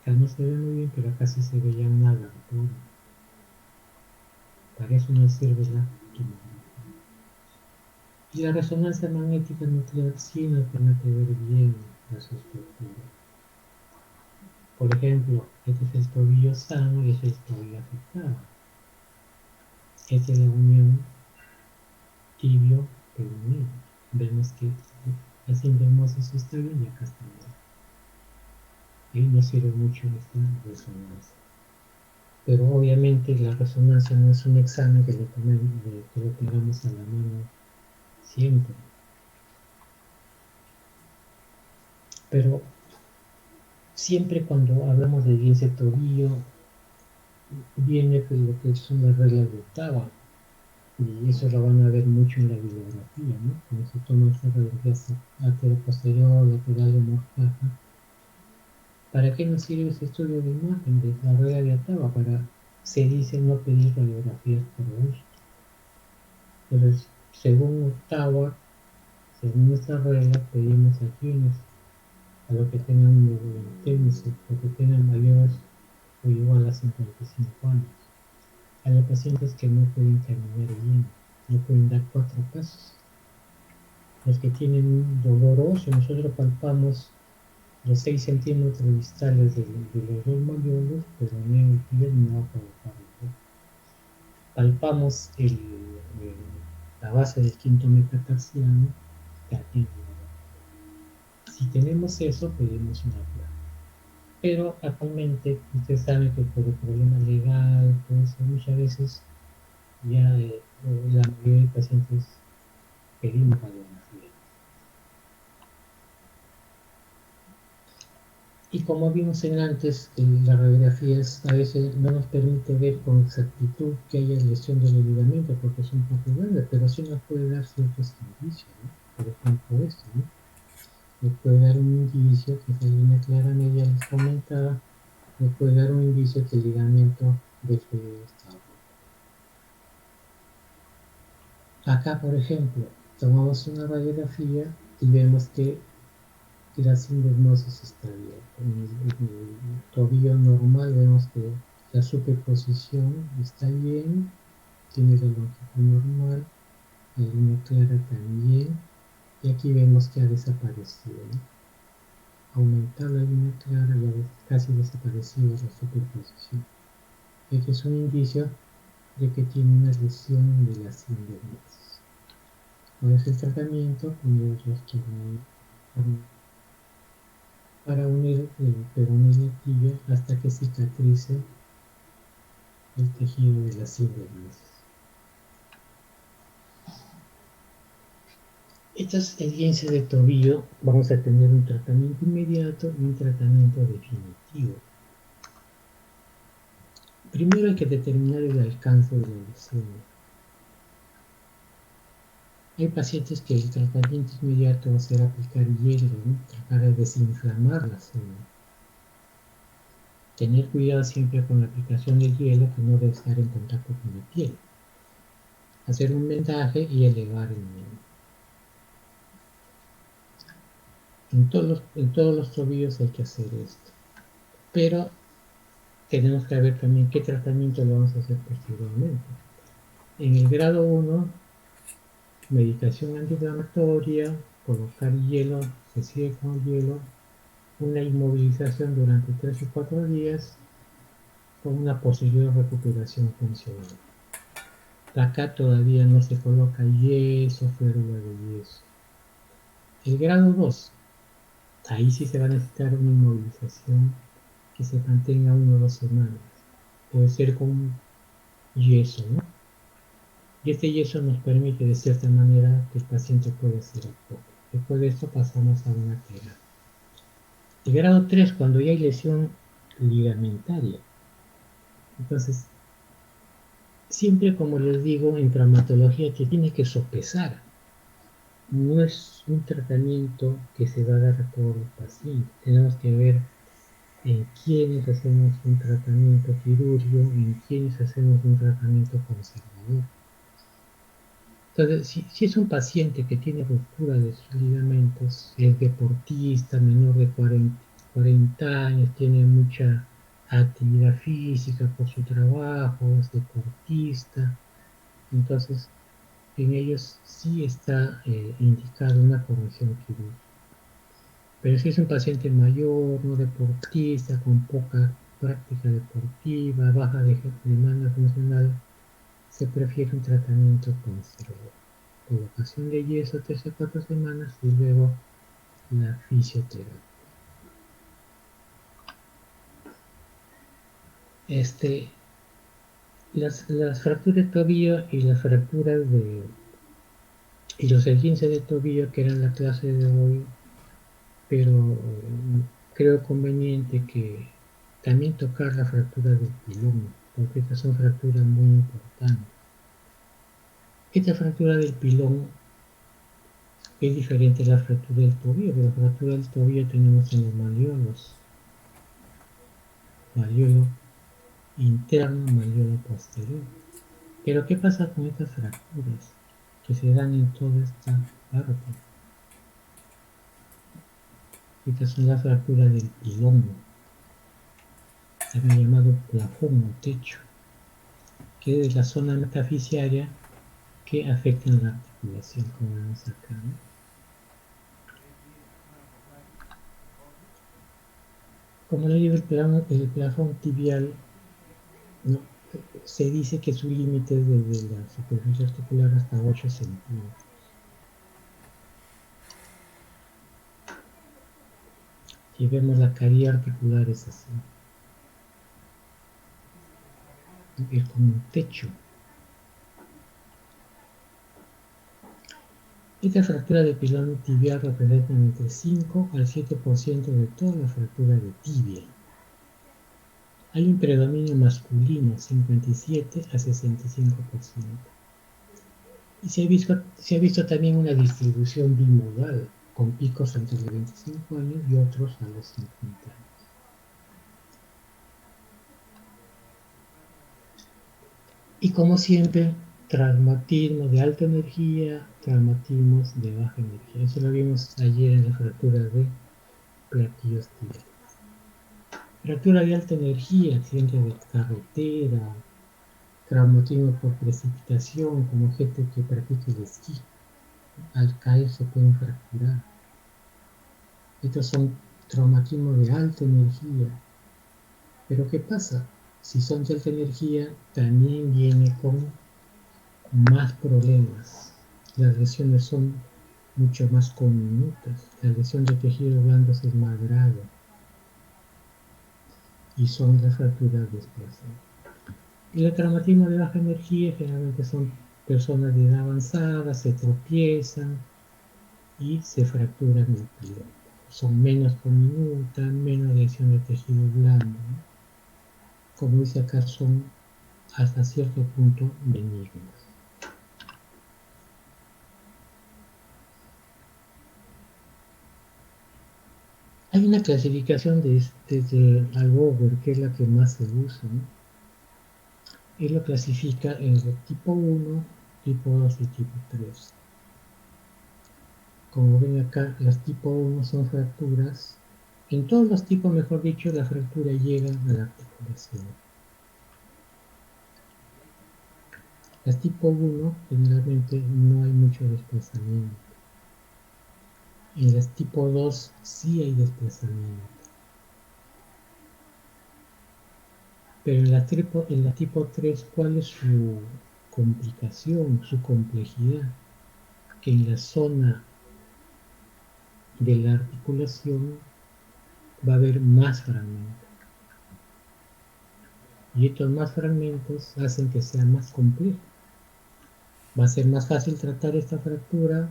Acá no se ve muy bien, pero acá sí se ve ya una abertura. Para eso no sirve la tomografía. Y la resonancia magnética nuclear sí nos permite ver bien las estructuras. Por ejemplo, este es el tobillo sano y este es el tobillo afectado. Esta es la unión tibio-peroneo. Vemos que la sindromosis está bien y acá está bien. Ahí no sirve mucho esta resonancia. Pero obviamente la resonancia no es un examen que lo tengamos a la mano siempre. Pero siempre cuando hablamos de esguince de tobillo, viene lo que son las reglas de Ottawa. Y eso lo van a ver mucho en la bibliografía, ¿no? Cuando se toma esta radiografía anteroposterior, lateral de mortaja. ¿Para qué nos sirve ese estudio de imagen de la regla de Ottawa? Se dice no pedir radiografías por gusto. Entonces, según Ottawa, según nuestra regla, pedimos a quienes, a los que tengan un dolor intenso, a los que tengan mayores o igual a 55 años, a los pacientes que no pueden caminar bien, no pueden dar 4 pasos, los que tienen un dolor óseo, nosotros palpamos los 6 centímetros distales de los dos malleolos, pero no en el pie no va a provocar dolor. Palpamos la base del quinto metatarsiano, que atiende. Si tenemos eso, pedimos una placa. Pero actualmente, usted sabe que por el problema legal, pues, muchas veces ya la mayoría de pacientes pedimos radiografía. Y como vimos en antes, las radiografías a veces no nos permite ver con exactitud que haya lesión del ligamento porque es un poco grande, pero sí nos puede dar ciertos indicios, ¿no? Por ejemplo, esto, ¿no? Nos puede dar un indicio que esa línea clara media les comentaba, nos puede dar un indicio que el ligamento del tobillo está roto. Acá, por ejemplo, tomamos una radiografía y vemos que la sindesmosis está bien. En el tobillo normal vemos que la superposición está bien, tiene la longitud normal, la línea clara también, y aquí vemos que ha desaparecido, ¿no? Aumentar la línea clara y casi desaparecido la superposición. Este es un indicio de que tiene una lesión de la sindesmosis. ¿Cuál es el tratamiento? Poner el tornillos para unir el peroné y la tibia hasta que cicatrice el tejido de la sindesmosis. Estas esguince de tobillo vamos a tener un tratamiento inmediato y un tratamiento definitivo. Primero hay que determinar el alcance de la lesión. Hay pacientes que el tratamiento inmediato va a ser aplicar hielo, ¿no? Tratar de desinflamar la zona. Tener cuidado siempre con la aplicación del hielo que no debe estar en contacto con la piel. Hacer un vendaje y elevar el miembro. En todos los tobillos hay que hacer esto. Pero tenemos que ver también qué tratamiento lo vamos a hacer posteriormente. En el grado 1, medicación antiinflamatoria, colocar hielo, se sigue con hielo, una inmovilización durante 3 y 4 días con una posterior recuperación funcional. Acá todavía no se coloca yeso, férula de yeso. El grado 2, ahí sí se va a necesitar una inmovilización que se mantenga 1 o 2 semanas. Puede ser con yeso, ¿no? Y este yeso nos permite de cierta manera que el paciente pueda hacer el poco. Después de esto pasamos a una terapia. El grado 3, cuando ya hay lesión ligamentaria. Entonces, siempre como les digo, en traumatología que tiene que sopesar. No es un tratamiento que se va a dar a todos los pacientes. Tenemos que ver en quiénes hacemos un tratamiento quirúrgico, en quiénes hacemos un tratamiento conservador. Entonces, si es un paciente que tiene ruptura de sus ligamentos, es deportista, menor de 40 años, tiene mucha actividad física por su trabajo, es deportista, entonces en ellos sí está indicada una corrección quirúrgica. Pero si es un paciente mayor, no deportista, con poca práctica deportiva, baja demanda funcional, se prefiere un tratamiento conservador. Colocación de yeso 3 a 4 semanas y luego la fisioterapia. Las fracturas de tobillo y las fracturas y los esguinces de tobillo, que eran la clase de hoy, pero creo conveniente que también tocar la fractura del pilón, porque estas son fracturas muy importantes. Esta fractura del pilón es diferente a la fractura del tobillo, pero la fractura del tobillo tenemos en los malleolos, malleolo interno, malleolo posterior. Pero ¿qué pasa con estas fracturas que se dan en toda esta parte? Estas son las fracturas del pilón, también llamado plafón o techo, que es la zona metafisiaria que afectan la articulación, como vemos acá, ¿no? Como le digo, el plafón tibial, ¿no? Se dice que su límite es desde la superficie articular hasta 8 centímetros. Si vemos la carie articular es así, es como un techo. Esta fractura de pilón tibial representa entre 5 al 7% de toda la fractura de tibia. Hay un predominio masculino, 57 a 65%. Y se ha visto también una distribución bimodal, con picos entre los 25 años y otros a los 50 años. Y como siempre, traumatismo de alta energía, traumatismos de baja energía. Eso lo vimos ayer en la fractura de platillos tibiales. Fractura de alta energía, accidente de carretera, traumatismo por precipitación, como gente que practica el esquí. Al caer se pueden fracturar. Estos son traumatismos de alta energía. Pero ¿qué pasa? Si son de alta energía, también viene con más problemas. Las lesiones son mucho más cominitas. La lesión de tejidos blandos es más grave. Y son las fracturas desplazadas. Y el traumatismo de baja energía generalmente son personas de edad avanzada, se tropiezan y se fracturan el pilón. Son menos cominitas, menos lesión de tejido blando, ¿no? Como dice acá, son hasta cierto punto benignas. Hay una clasificación desde Albower, que es la que más se usa, ¿no? Él lo clasifica en el tipo 1, tipo 2 y tipo 3. Como ven acá, las tipo 1 son fracturas. En todos los tipos, mejor dicho, la fractura llega a la articulación. Las tipo 1 generalmente no hay mucho desplazamiento. En las tipo 2 sí hay desplazamiento. Pero en la tipo 3, ¿cuál es su complicación, su complejidad? Que en la zona de la articulación va a haber más fragmentos. Y estos más fragmentos hacen que sea más complejo. Va a ser más fácil tratar esta fractura,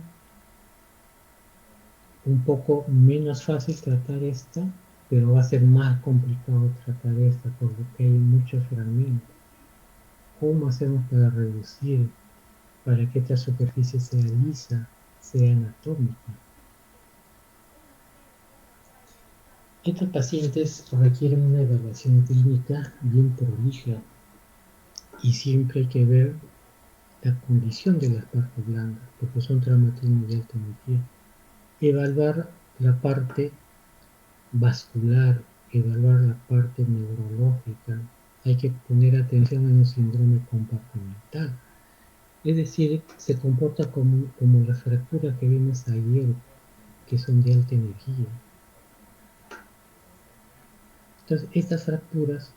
un poco menos fácil tratar esta, pero va a ser más complicado tratar esta porque hay muchos fragmentos. ¿Cómo hacemos para reducir, para que esta superficie sea lisa, sea anatómica? Estos pacientes requieren una evaluación clínica bien prolija y siempre hay que ver la condición de las partes blandas, porque son traumatismos de alta energía. Evaluar la parte vascular, evaluar la parte neurológica. Hay que poner atención en el síndrome compartimental. Es decir, se comporta como las fracturas que vimos ayer, que son de alta energía. Entonces, estas fracturas,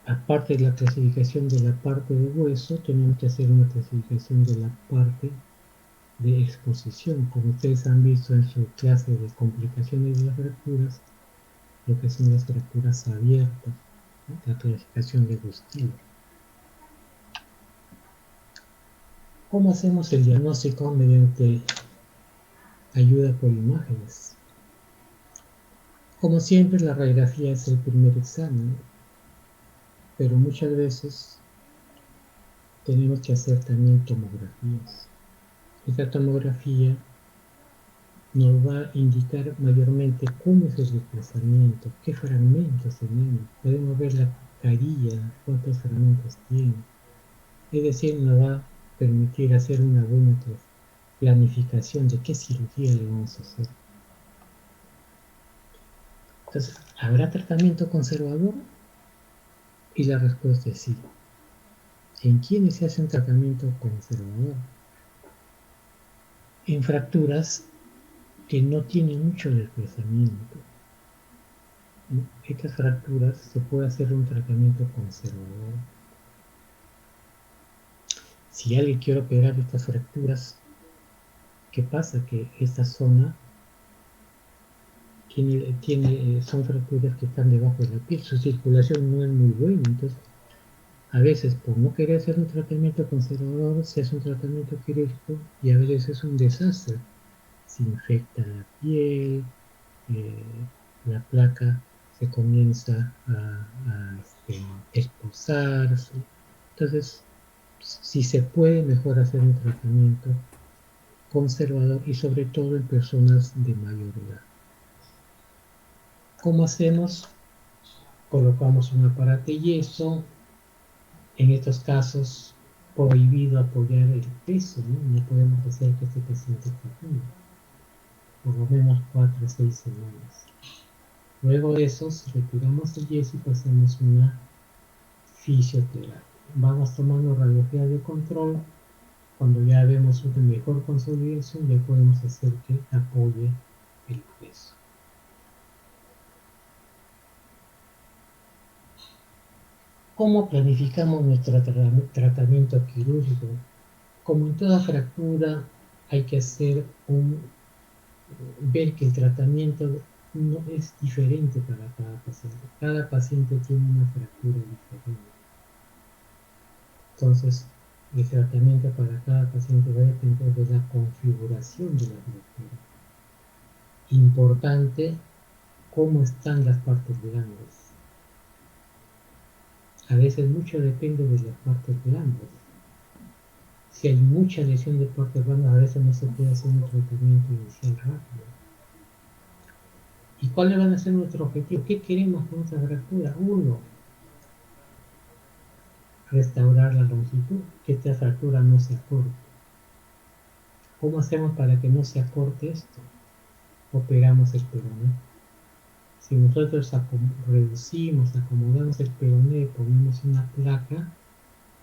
aparte de la clasificación de la parte de hueso, tenemos que hacer una clasificación de la parte de exposición. Como ustedes han visto en su clase de complicaciones de las fracturas, lo que son las fracturas abiertas, ¿no? La clasificación de Gustilo. ¿Cómo hacemos el diagnóstico? Mediante ayuda por imágenes. Como siempre, la radiografía es el primer examen, pero muchas veces tenemos que hacer también tomografías. Esta tomografía nos va a indicar mayormente cómo es el desplazamiento, qué fragmentos tenemos. Podemos ver la carilla, cuántos fragmentos tiene. Es decir, nos va a permitir hacer una buena planificación de qué cirugía le vamos a hacer. Entonces, ¿habrá tratamiento conservador? Y la respuesta es sí. ¿En quiénes se hace un tratamiento conservador? En fracturas que no tienen mucho desplazamiento. Estas fracturas se puede hacer un tratamiento conservador. Si alguien quiere operar estas fracturas, ¿qué pasa? Que esta zona son fracturas que están debajo de la piel, su circulación no es muy buena, entonces A veces, por no querer hacer un tratamiento conservador, se hace un tratamiento quirúrgico y a veces es un desastre. Se infecta la piel, eh, la placa se comienza a esposarse. Entonces, si se puede, mejor hacer un tratamiento conservador y sobre todo en personas de mayor edad. ¿Cómo hacemos? Colocamos un aparato de yeso. En estos casos, prohibido apoyar el peso, ¿no? No podemos hacer que este paciente camine, por lo menos 4 o 6 semanas. Luego de eso, retiramos el yeso y pasamos una fisioterapia. Vamos tomando radiografía de control. Cuando ya vemos una mejor consolidación, ya podemos hacer que apoye el peso. ¿Cómo planificamos nuestro tratamiento quirúrgico? Como en toda fractura, hay que hacer ver que el tratamiento no es diferente para cada paciente. Cada paciente tiene una fractura diferente. Entonces, el tratamiento para cada paciente va a depender de la configuración de la fractura. Importante, cómo están las partes blandas. A veces mucho depende de las partes blandas. Si hay mucha lesión de partes blandas, a veces no se puede hacer un tratamiento inicial rápido. ¿Y cuáles van a ser nuestros objetivos? ¿Qué queremos con esta fractura? Uno, restaurar la longitud, que esta fractura no se acorte. ¿Cómo hacemos para que no se acorte esto? Operamos el peroné. Si nosotros reducimos, acomodamos el peroné, ponemos una placa,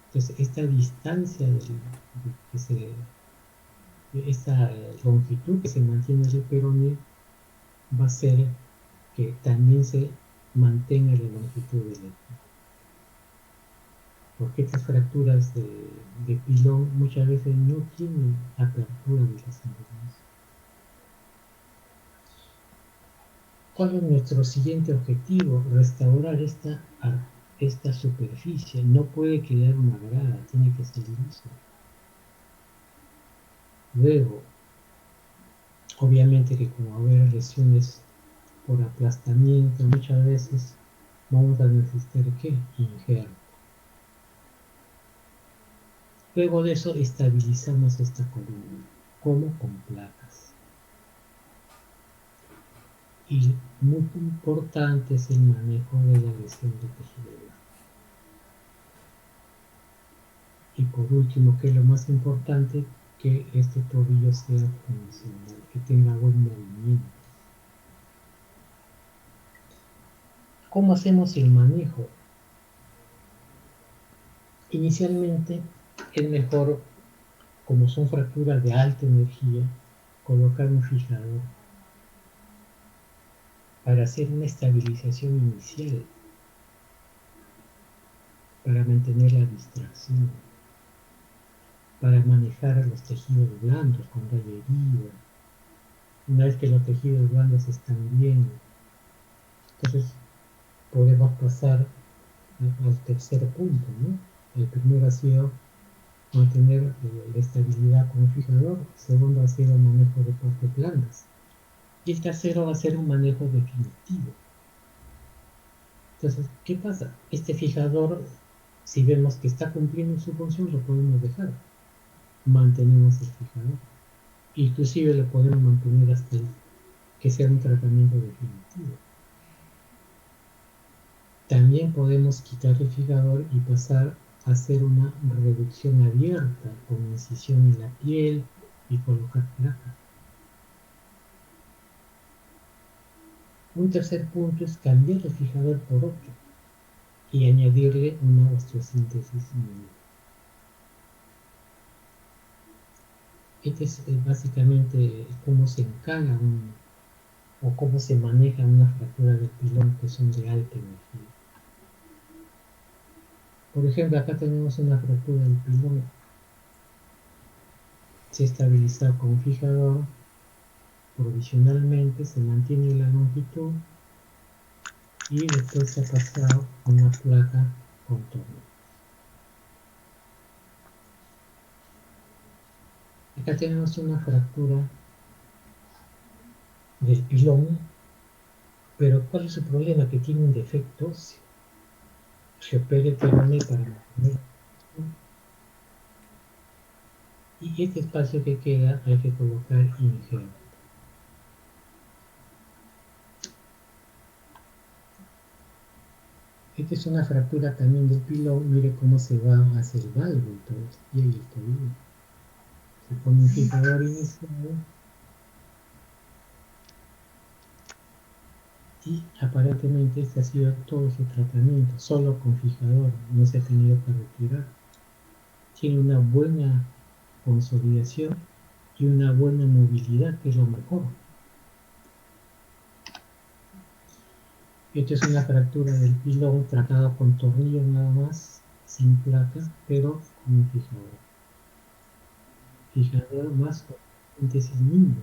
entonces esta distancia esta longitud que se mantiene del peroné va a ser que también se mantenga la longitud del eje. Porque estas fracturas de pilón muchas veces no tienen apertura de las membranas. ¿Cuál es nuestro siguiente objetivo? Restaurar esta superficie. No puede quedar una grada, tiene que ser liso. Luego, obviamente que como va a haber lesiones por aplastamiento, muchas veces vamos a necesitar ¿qué? Injerto. Luego de eso estabilizamos esta columna, como con placas. Y muy importante es el manejo de la lesión de tejido blando. Y por último, que es lo más importante, que este tobillo sea funcional, que tenga buen movimiento. ¿Cómo hacemos el manejo? Inicialmente es mejor, como son fracturas de alta energía, colocar un fijador para hacer una estabilización inicial, para mantener la distracción, para manejar los tejidos blandos cuando hay herida. Una vez que los tejidos blandos están bien, entonces podemos pasar al tercer punto, ¿no? El primero ha sido mantener la estabilidad con un fijador, el segundo ha sido el manejo de partes blandas y el tercero va a ser un manejo definitivo. Entonces, ¿qué pasa? Este fijador, si vemos que está cumpliendo su función, lo podemos dejar. Mantenemos el fijador. Inclusive lo podemos mantener hasta que sea un tratamiento definitivo. También podemos quitar el fijador y pasar a hacer una reducción abierta con incisión en la piel y colocar placa. Un tercer punto es cambiar el fijador por otro y añadirle una osteosíntesis mínima. Este es básicamente cómo se encara o cómo se maneja una fractura del pilón que son de alta energía. Por ejemplo, acá tenemos una fractura del pilón. Se estabiliza con fijador, provisionalmente se mantiene la longitud y después se ha pasado una placa con torno. Acá tenemos una fractura del pilón, pero ¿cuál es su problema? Que tiene un defecto. Se opera el peroné para mantener, y este espacio que queda hay que colocar injerto. Esta es una fractura también del pilón. Mire cómo se va hacia el valgo y todo esto, y ahí el tobillo. Se pone un fijador inicial y aparentemente este ha sido todo su tratamiento, solo con fijador, no se ha tenido que retirar. Tiene una buena consolidación y una buena movilidad, que es lo mejor. Esta es una fractura del pilón tratada con tornillos nada más, sin placa, pero con un fijador. Fijador más potente es el mismo.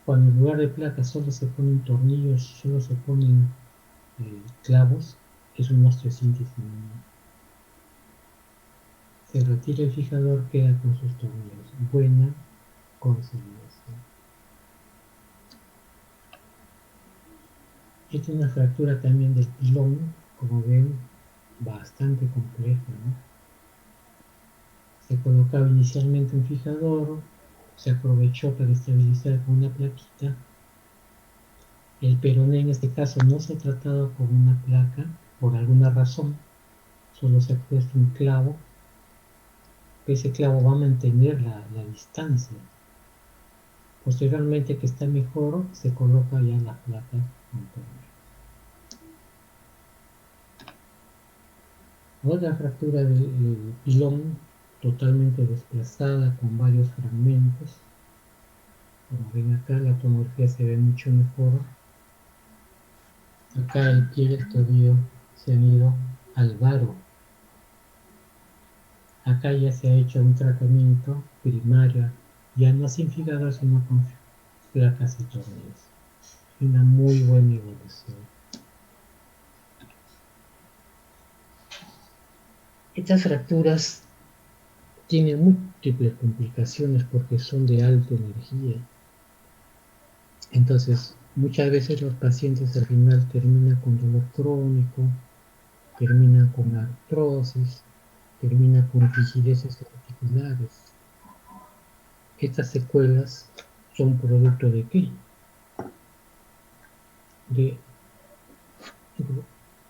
Cuando en lugar de placa solo se ponen tornillos, solo se ponen clavos, es un osteosíntesis mínimo. Se retira el fijador, queda con sus tornillos. Buena consolidación. Esta es una fractura también del pilón, como ven, bastante compleja, ¿no? Se colocaba inicialmente un fijador, se aprovechó para estabilizar con una plaquita. El peroné en este caso no se ha tratado con una placa por alguna razón, solo se ha puesto un clavo. Ese clavo va a mantener la distancia. Posteriormente, que está mejor, se coloca ya la placa con tornillo. Otra fractura del pilón totalmente desplazada con varios fragmentos. Como ven acá, la tomografía se ve mucho mejor. Acá el pie y el tobillo se han ido al varo. Acá ya se ha hecho un tratamiento primario, ya no sin fijador, sino con placas y tornillos. Una muy buena evolución. Estas fracturas tienen múltiples complicaciones porque son de alta energía. Entonces, muchas veces los pacientes al final terminan con dolor crónico, terminan con artrosis, terminan con rigideces articulares. Estas secuelas son producto ¿de qué? De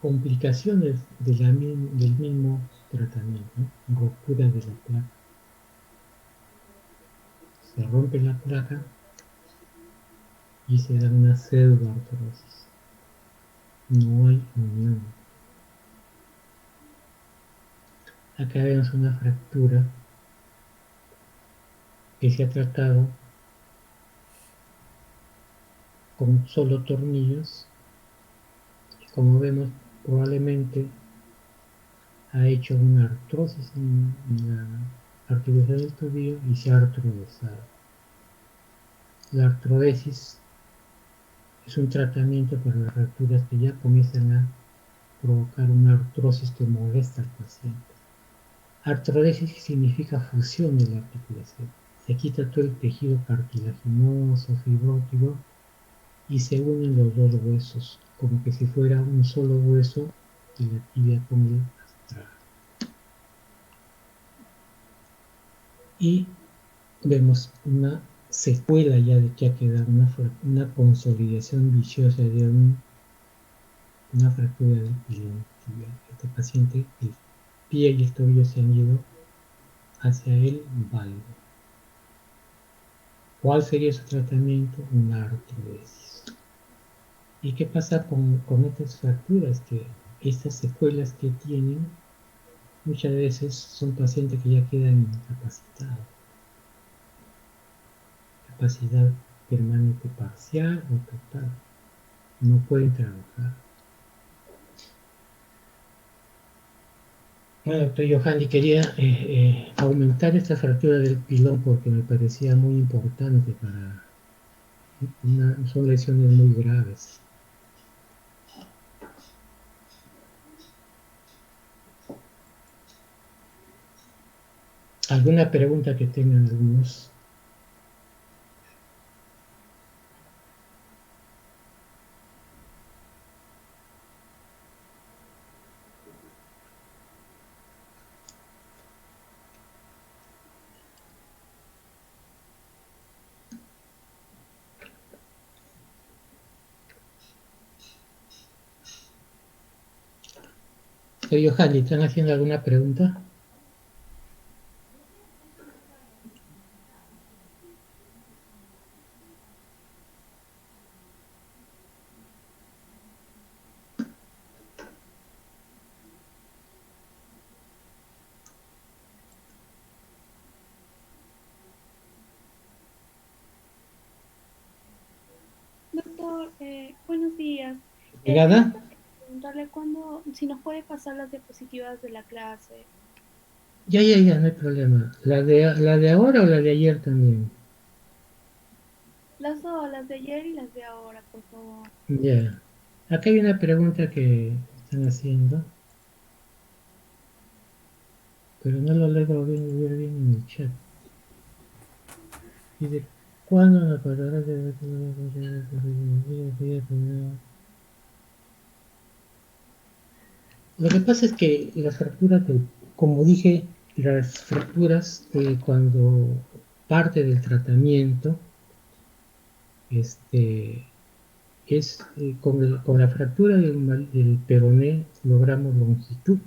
complicaciones del mismo tratamiento, ¿no? Ruptura de la placa. Se rompe la placa y se da una pseudoartrosis. No hay unión. Acá vemos una fractura que se ha tratado con solo tornillos. Como vemos, probablemente ha hecho una artrosis en la articulación del tobillo y se ha artrodesado. La artrodesis es un tratamiento para las fracturas que ya comienzan a provocar una artrosis que molesta al paciente. Artrodesis significa fusión de la articulación. Se quita todo el tejido cartilaginoso, fibrótico, y se unen los dos huesos, como que si fuera un solo hueso de la tibia con el astral. Y vemos una secuela ya de que ha quedado una consolidación viciosa de una fractura del pilón tibial. Este paciente, el pie y el tobillo se han ido hacia el valgo. ¿Cuál sería su tratamiento? Una artrodesis. ¿Y qué pasa con estas fracturas? Que estas secuelas que tienen muchas veces son pacientes que ya quedan incapacitados. Capacidad permanente parcial o total. No pueden trabajar. Bueno, doctor Johanny, quería aumentar esta fractura del pilón porque me parecía muy importante son lesiones muy graves. ¿Alguna pregunta que tengan algunos? Soy Johanny, ¿están haciendo alguna pregunta? Doctor, buenos días. Me ¿Llegada? gustaría preguntarle si nos puede pasar las diapositivas de la clase. Ya, no hay problema. ¿La de ahora o la de ayer también? Las dos, las de ayer y las de ahora, por favor. Ya. Acá hay una pregunta que están haciendo, pero no lo logro ver bien en el chat. Dice, ¿cuándo la palabra Lo que pasa es que las fracturas, como dije, las fracturas cuando parte del tratamiento, este, con la fractura del peroné logramos longitud.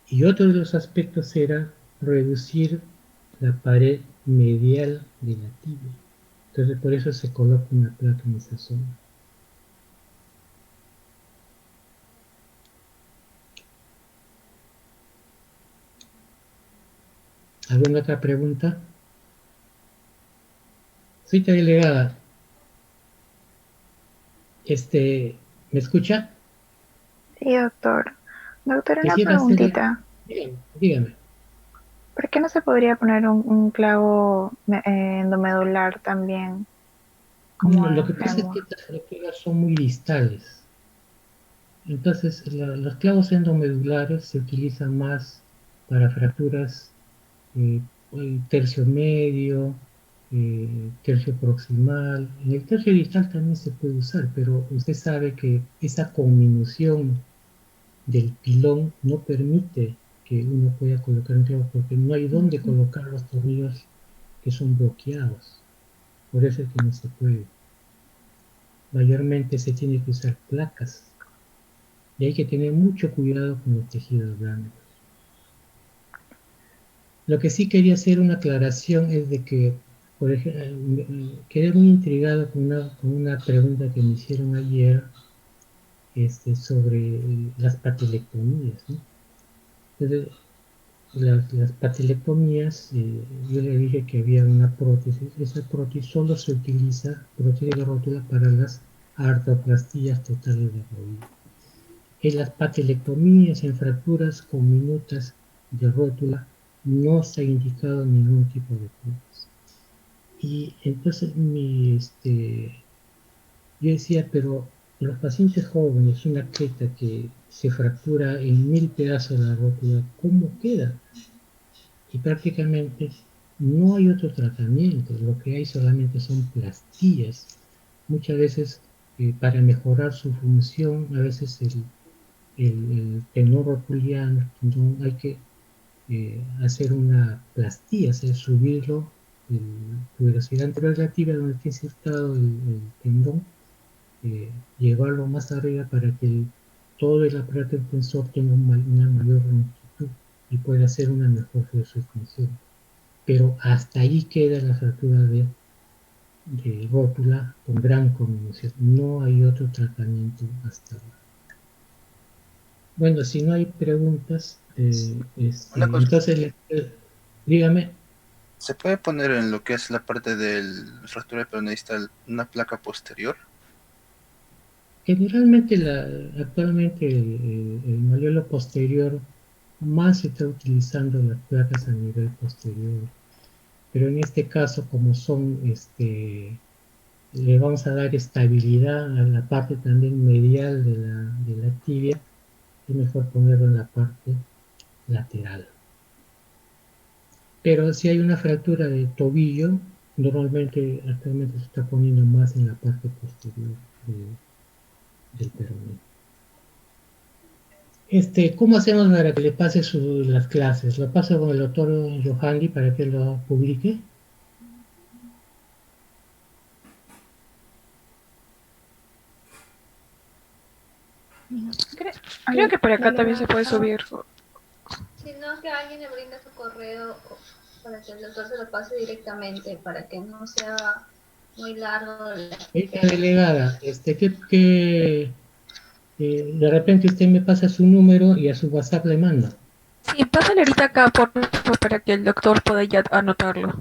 Y otro de los aspectos era reducir la pared medial de la tibia. Entonces por eso se coloca una placa en esa zona. ¿Alguna otra pregunta? Soy delegada. ¿Me escucha? Sí, doctor. Doctor, una Quisiera hacerle... preguntita. Dígame. ¿Por qué no se podría poner un clavo endomedular también como No, en lo el que pasa es que fémur? estas fracturas son muy distales. Entonces, los clavos endomedulares se utilizan más para fracturas eh, tercio medio, tercio proximal. En el tercio distal también se puede usar, pero usted sabe que esa conminución del pilón no permite que uno pueda colocar un clavo porque no hay dónde Ujú. colocar los tornillos que son bloqueados. Por eso es que no se puede. Mayormente se tiene que usar placas y hay que tener mucho cuidado con los tejidos blandos. Lo que sí quería hacer una aclaración es de que, por ejemplo, quedé muy intrigado con una pregunta que me hicieron ayer sobre las patilectomías, ¿no? Entonces, las patilectomías, yo le dije que había una prótesis. Esa prótesis solo se utiliza, prótesis de rótula, para las artroplastías totales de rodilla. En las patilectomías en fracturas comminutas de rótula no se ha indicado ningún tipo de prótesis. Y entonces yo decía, pero los pacientes jóvenes, una atleta que se fractura en 1000 pedazos la rótula, ¿cómo queda? Y prácticamente no hay otro tratamiento, lo que hay solamente son plastillas. Muchas veces para mejorar su función, a veces el tenor rotuliano, no hay que hacer una plastía, es subirlo, tu velocidad anterorelativa donde está insertado el tendón, llevarlo más arriba para que todo el aparato tensor tenga una mayor longitud y pueda hacer una mejor función. Pero hasta ahí queda la fractura de rótula con gran conmoción. No hay otro tratamiento hasta ahora. Bueno, si no hay preguntas, Una cosa, entonces dígame. ¿se puede poner en lo que es la parte del fractura peroneal una placa posterior? Generalmente, actualmente el malleolo posterior más se está utilizando las placas a nivel posterior, pero en este caso, como le vamos a dar estabilidad a la parte también medial de la tibia, es mejor ponerlo en la parte lateral. Pero si hay una fractura de tobillo, actualmente se está poniendo más en la parte posterior del peroné. ¿Cómo hacemos para que le pase las clases? ¿Lo paso con el doctor Johanny para que lo publique? Creo que por acá también también se puede subir. Si no, que alguien le brinde su correo para que el doctor se lo pase directamente, para que no sea muy largo. Esta delegada, de repente usted me pasa su número y a su WhatsApp le manda. Sí, pásale ahorita acá por para que el doctor pueda ya anotarlo.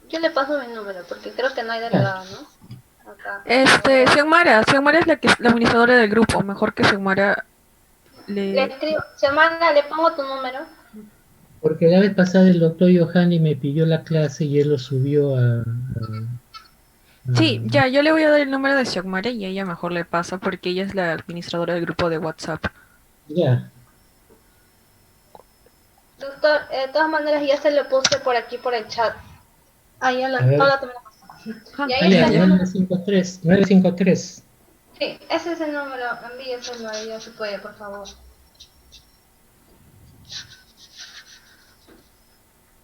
Yo le paso mi número, porque creo que no hay delegado, ¿no? Acá. Xiomara es la administradora del grupo. Mejor que Xiomara Le le... escribo, Xiomara, le pongo tu número. Porque la vez pasada el doctor Johanny me pidió la clase y él lo subió Sí, ya, yo le voy a dar el número de Xiomara y ella mejor le pasa porque ella es la administradora del grupo de WhatsApp. Ya. Doctor, de todas maneras ya se lo puse por aquí por el chat. Ahí ya A ver. toda también la pasó. Y ahí Dale, está el número. 953. Sí, ese es el número. Envíeselo a ella si puede, por favor.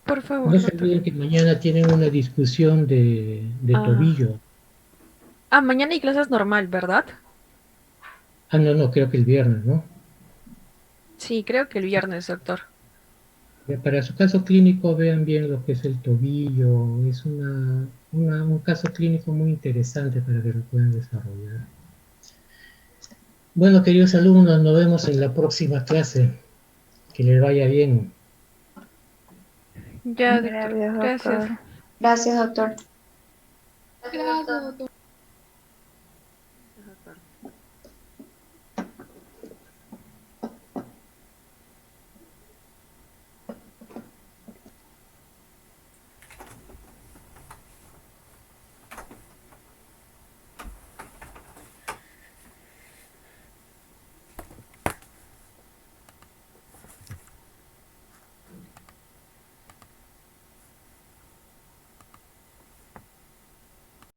Por favor, No se doctor. olviden que mañana tienen una discusión de tobillo. Mañana hay clases normal, ¿verdad? No, creo que el viernes, ¿no? Sí, creo que el viernes, doctor. Para su caso clínico vean bien lo que es el tobillo. Es un caso clínico muy interesante para que lo puedan desarrollar. Bueno, queridos alumnos, nos vemos en la próxima clase. Que les vaya bien. Ya, doctor. Gracias, Gracias. doctor. Gracias, doctor. Gracias, doctor. Claro,